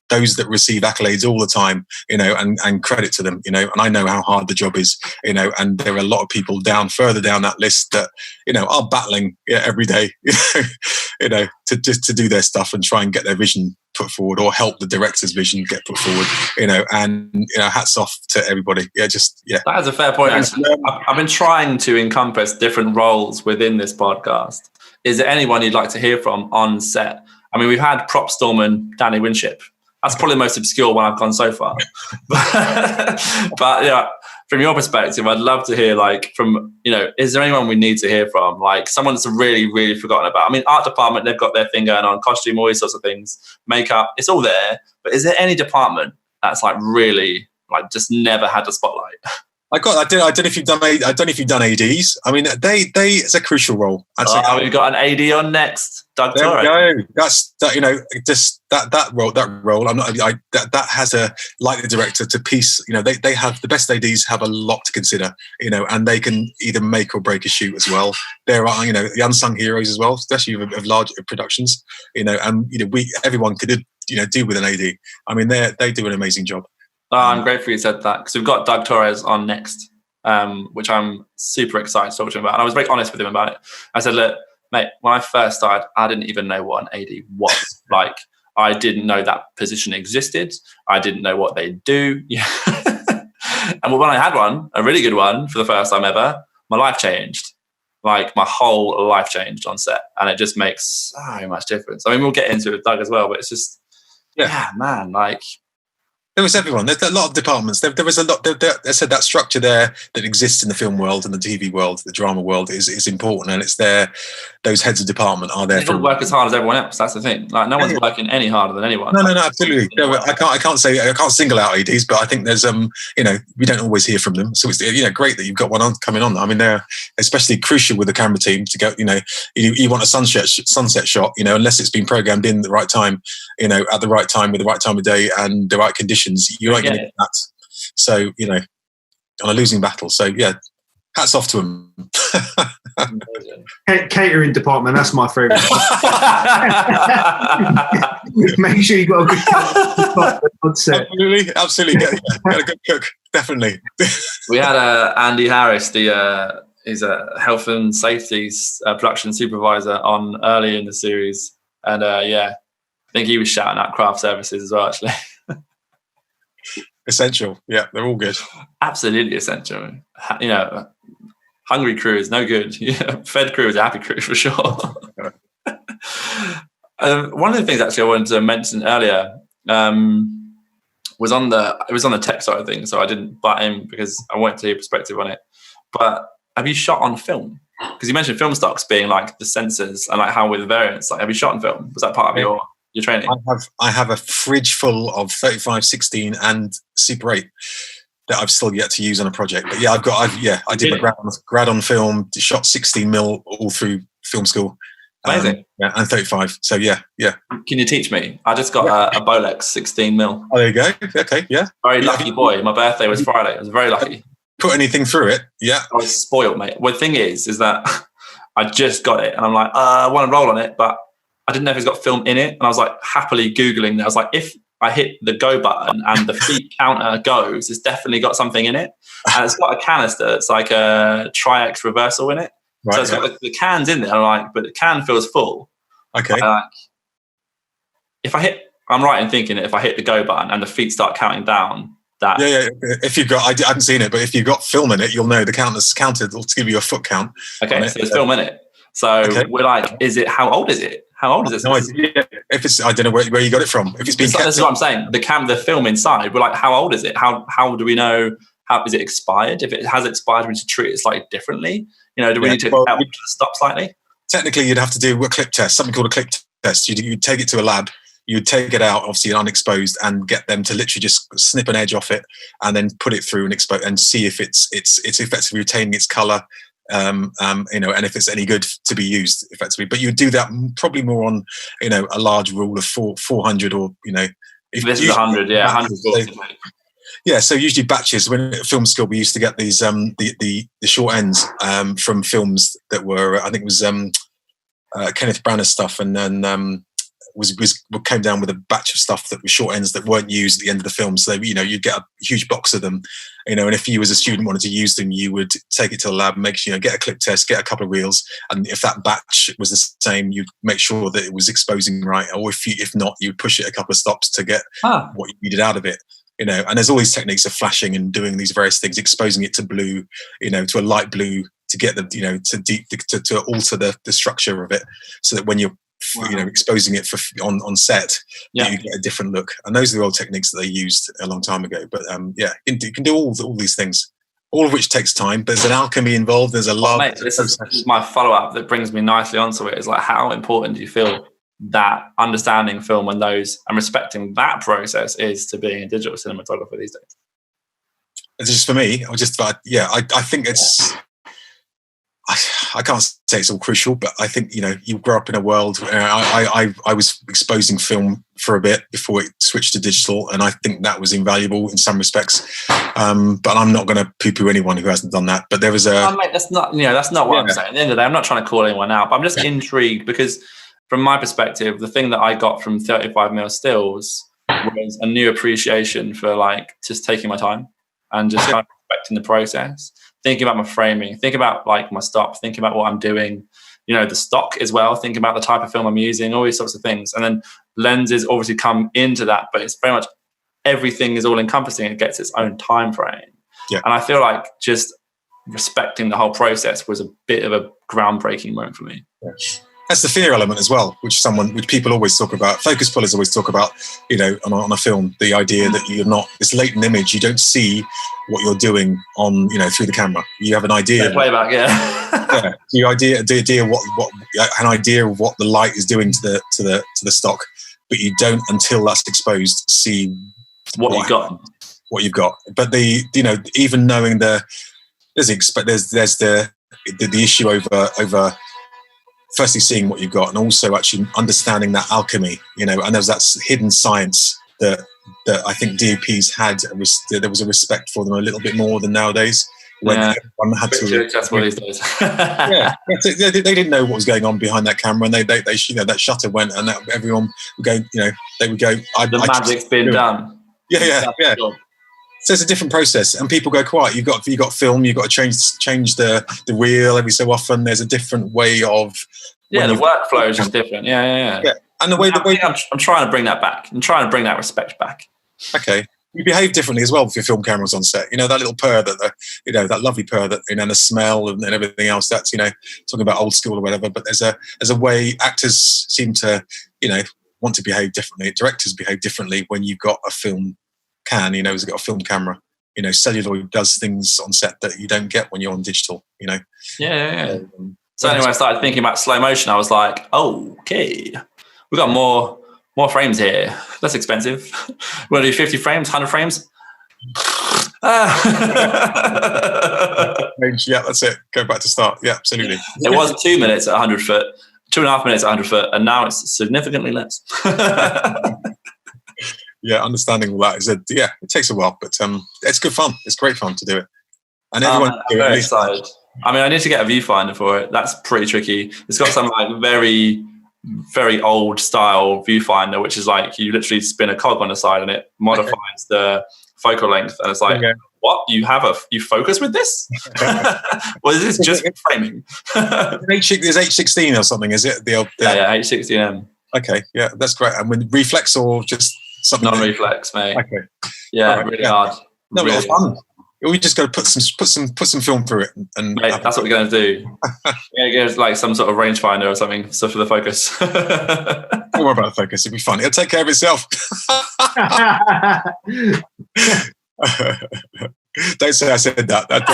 those that receive accolades all the time, and credit to them, and I know how hard the job is, and there are a lot of people further down that list that, are battling every day, to do their stuff and try and get their vision put forward, or help the director's vision get put forward, and hats off to everybody. That is a fair point. I've been trying to encompass different roles within this podcast. Is there anyone you'd like to hear from on set? I mean, we've had prop storeman Danny Winship. That's probably the most obscure one I've gone so far. But from your perspective, I'd love to hear, is there anyone we need to hear from? Like someone that's really, really forgotten about. I mean, art department, they've got their thing going on, costume, all these sorts of things, makeup, it's all there. But is there any department that's really just never had the spotlight? I don't know if you've done ADs. I mean, they it's a crucial role. We've got an AD on next. Doug Torres. There we go. That's just that role. I'm not. That has a, like the director, to piece. They have the best ADs have a lot to consider. And they can either make or break a shoot as well. There are the unsung heroes as well, especially of large productions. Everyone could do with an AD. I mean, they do an amazing job. I'm grateful you said that, because we've got Doug Torres on next, which I'm super excited to talk to him about. And I was very honest with him about it. I said, look, mate, when I first started, I didn't even know what an AD was. I didn't know that position existed. I didn't know what they do. And when I had one, a really good one, for the first time ever, my life changed. My whole life changed on set. And it just makes so much difference. I mean, we'll get into it with Doug as well, but it's just, man, There was everyone. There's a lot of departments. There was a lot. I said that structure there that exists in the film world and the TV world, the drama world is important, and it's there. Those heads of department are there. They don't work as hard as everyone else. That's the thing. Like, no one's working any harder than anyone. No, absolutely. No, I can't single out ADs, but I think there's we don't always hear from them. So it's great that you've got one coming on. I mean, they're especially crucial with the camera team to go. You want a sunset shot. Unless it's been programmed in the right time. At the right time with the right time of day and the right conditions, you ain't going to get that. So on a losing battle. So yeah, hats off to them. Catering department, that's my favourite. Make sure you got a good set. Absolutely. Get a good cook, definitely. We had Andy Harris, he's a health and safety production supervisor, on early in the series, and I think he was shouting out craft services as well, actually. Essential. Yeah, they're all good. Absolutely essential. Hungry crew is no good. Fed crew is a happy crew for sure. One of the things actually I wanted to mention earlier was on the tech side of things, so I didn't butt in because I wanted to hear your perspective on it. But have you shot on film? Because you mentioned film stocks being like the sensors and like how with variants. Like, have you shot on film? Was that part of your training? I have a fridge full of 35-16 and Super 8 that I've still yet to use on a project. But yeah, I did my grad on film, shot 16mm all through film school. Amazing. And 35. So yeah. Can you teach me? I just got a Bolex 16mm. Oh, there you go. Okay, yeah. Very lucky boy. My birthday was Friday. I was very lucky. Put anything through it? Yeah. I was spoiled, mate. Well, the thing is that I just got it and I'm like, I want to roll on it, but I didn't know if it's got film in it. And I was like happily Googling. I was like, if I hit the go button and the feet counter goes, it's definitely got something in it. And it's got a canister. It's like a Tri-X reversal in it. Right, so it's got the cans in there. I'm like, but the can feels full. Okay. I'm right in thinking that if I hit the go button and the feet start counting down, that. Yeah. If you've got, I haven't seen it, but if you've got film in it, you'll know the counter's counted to give you a foot count. Okay, so there's film in it. So we're like, how old is it? How old is it? No idea. If it's, I don't know where you got it from. If it's been kept, this is what I'm saying. The film inside. We're like, how old is it? How do we know? How is it expired? If it has expired, we need to treat it slightly differently. Do we need to help stop slightly? Technically, you'd have to do a clip test, something called a clip test. You'd take it to a lab. You'd take it out, obviously unexposed, and get them to literally just snip an edge off it, and then put it through and expose and see if it's effectively retaining its color. And if it's any good to be used effectively, but you do that probably more on, a large rule of 400 or, if this is 100, 100. Yeah, so usually batches. When at film school, we used to get these the short ends from films that were, I think it was Kenneth Branagh stuff, and then came down with a batch of stuff that was short ends that weren't used at the end of the film. So you'd get a huge box of them, and if you as a student wanted to use them, you would take it to the lab, make sure get a clip test, get a couple of reels, and if that batch was the same, you'd make sure that it was exposing right, or if not, you'd push it a couple of stops to get what you needed out of it. And there's all these techniques of flashing and doing these various things, exposing it to blue, to a light blue, to get the to alter the structure of it, so that when you're exposing it on set, you get a different look. And those are the old techniques that they used a long time ago. But you can do all these things, all of which takes time. There's an alchemy involved. There's a lot. Mate, this is my follow-up that brings me nicely onto it. Is like, how important do you feel that understanding film and respecting that process is to being a digital cinematographer these days? It's just for me, I think it's. I can't say it's all crucial, but I think you grow up in a world where I was exposing film for a bit before it switched to digital, and I think that was invaluable in some respects. But I'm not going to poo-poo anyone who hasn't done that. But there was mate, that's not what I'm saying. At the end of the day, I'm not trying to call anyone out, but I'm just intrigued because, from my perspective, the thing that I got from 35mm stills was a new appreciation for like just taking my time and just kind of respecting the process. Thinking about my framing, think about like my stop, thinking about what I'm doing, the stock as well, think about the type of film I'm using, all these sorts of things. And then lenses obviously come into that, but it's very much everything is all encompassing. It gets its own time frame. Yeah. And I feel like just respecting the whole process was a bit of a groundbreaking moment for me. Yeah. That's the fear element as well, which people always talk about. Focus pullers always talk about, on a film, the idea that you're not this latent image. You don't see what you're doing on, through the camera. You have an idea. Playback, yeah. The idea an idea of what the light is doing to the stock, but you don't, until that's exposed, see what you've got. What you've got. But even knowing there's the issue over firstly seeing what you've got, and also actually understanding that alchemy, and there's that hidden science that I think DOPs had. There was a respect for them a little bit more than nowadays, when everyone had to. That's what these days. They didn't know what was going on behind that camera, and they that shutter went, and everyone would go. They would go. The magic's been done. Yeah. So it's a different process, and people go quiet. You've got film. You've got to change the reel every so often. There's a different way of the workflow is just different. Yeah. And the way I'm trying to bring that back. I'm trying to bring that respect back. Okay, you behave differently as well with your film cameras on set. That little purr that lovely purr that and the smell and everything else. That's talking about old school or whatever. But there's a way actors seem to want to behave differently. Directors behave differently when you've got a film. Has got a film camera. Celluloid does things on set that you don't get when you're on digital. Yeah. So anyway, I started thinking about slow motion. I was like, okay, we got more frames here. That's expensive. We're gonna do 50 frames, 100 frames. Yeah, that's it. Go back to start. Yeah, absolutely. It was 2 minutes at 100 foot, 2.5 minutes at 100 foot, and now it's significantly less. Yeah, understanding all that it takes a while, but it's good fun. It's great fun to do it, and everyone. I'm very excited. I mean, I need to get a viewfinder for it. That's pretty tricky. It's got some very, very old style viewfinder, which is like you literally spin a cog on the side and it modifies the focal length, and it's like, what? You focus with this? Or is this just framing? There's H16 or something, is it? Yeah, H16M. Okay, yeah, that's great. And with reflex or just something non-reflex, mate. Okay. Yeah, right, really hard. No, really fun. We just got to put some film through it, and mate, that's what we're going to do. We're going to go like some sort of rangefinder or something, so for the focus. Don't worry about the focus; it'll be fun. It'll take care of itself. Don't say I said that. That's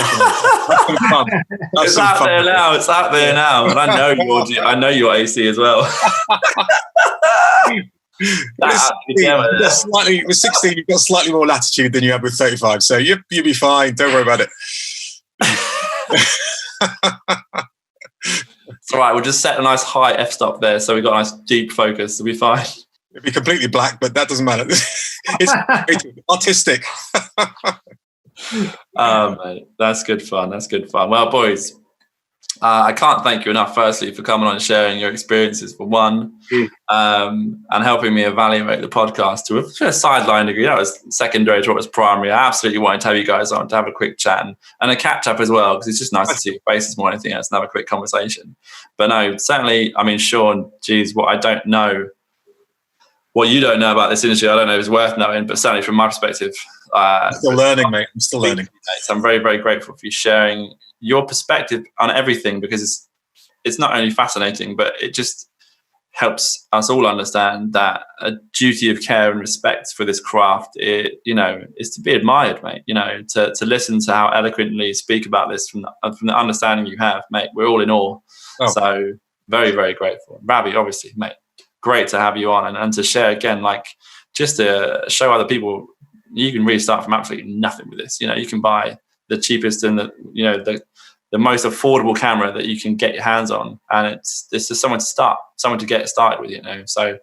fun. It's out there now. It's out there now, and I know your AC as well. With 16, you've got slightly more latitude than you have with 35, so you'll be fine. Don't worry about it. It's all right. We'll just set a nice high f-stop there, so we've got a nice deep focus. We'll be fine. It'll be completely black, but that doesn't matter. It's artistic. Mate, that's good fun. Well, boys, I can't thank you enough, firstly, for coming on and sharing your experiences, for one, and helping me evaluate the podcast to a sideline degree. That was secondary to what was primary. I absolutely wanted to have you guys on to have a quick chat and a catch up as well, because it's just nice to see your faces more than anything else and have a quick conversation. But no, certainly, I mean, Sean, geez, what you don't know about this industry, I don't know if it's worth knowing, but certainly from my perspective, I'm still learning, mate. I'm still learning. So I'm very, very grateful for you sharing your perspective on everything, because it's not only fascinating, but it just helps us all understand that a duty of care and respect for this craft, is to be admired, mate. To listen to how eloquently you speak about this from the understanding you have, mate. We're all in awe. Oh. So very, very grateful. Ravi, obviously, mate, great to have you on and to share again, like just to show other people you can really start from absolutely nothing with this. You can buy the cheapest and the most affordable camera that you can get your hands on, and it's just someone to get started with. So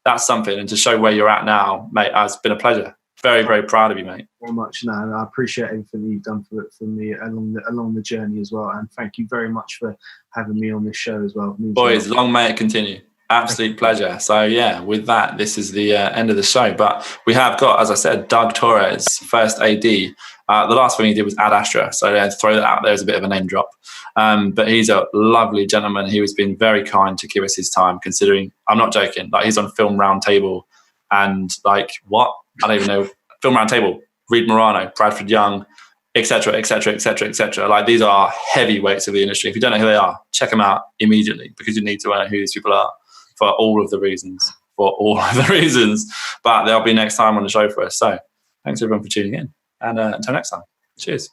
that's something, and to show where you're at now, mate, it's been a pleasure. Very, very proud of you, mate. Very much. No, I appreciate everything you've done for me along the journey as well, and thank you very much for having me on this show as well. Boys, long may it continue. Absolute pleasure. So yeah, with that, this is the end of the show. But we have got, as I said, Doug Torres, first AD. The last one he did was Ad Astra, so throw that out there as a bit of a name drop. But he's a lovely gentleman. He has been very kind to give us his time, considering, I'm not joking, like he's on Film Roundtable and like what? I don't even know. Film Roundtable, Reed Morano, Bradford Young, etc., etc., etc., etc. Like, these are heavyweights of the industry. If you don't know who they are, check them out immediately, because you need to know who these people are for all of the reasons. But they'll be next time on the show for us. So thanks everyone for tuning in, and until next time, cheers.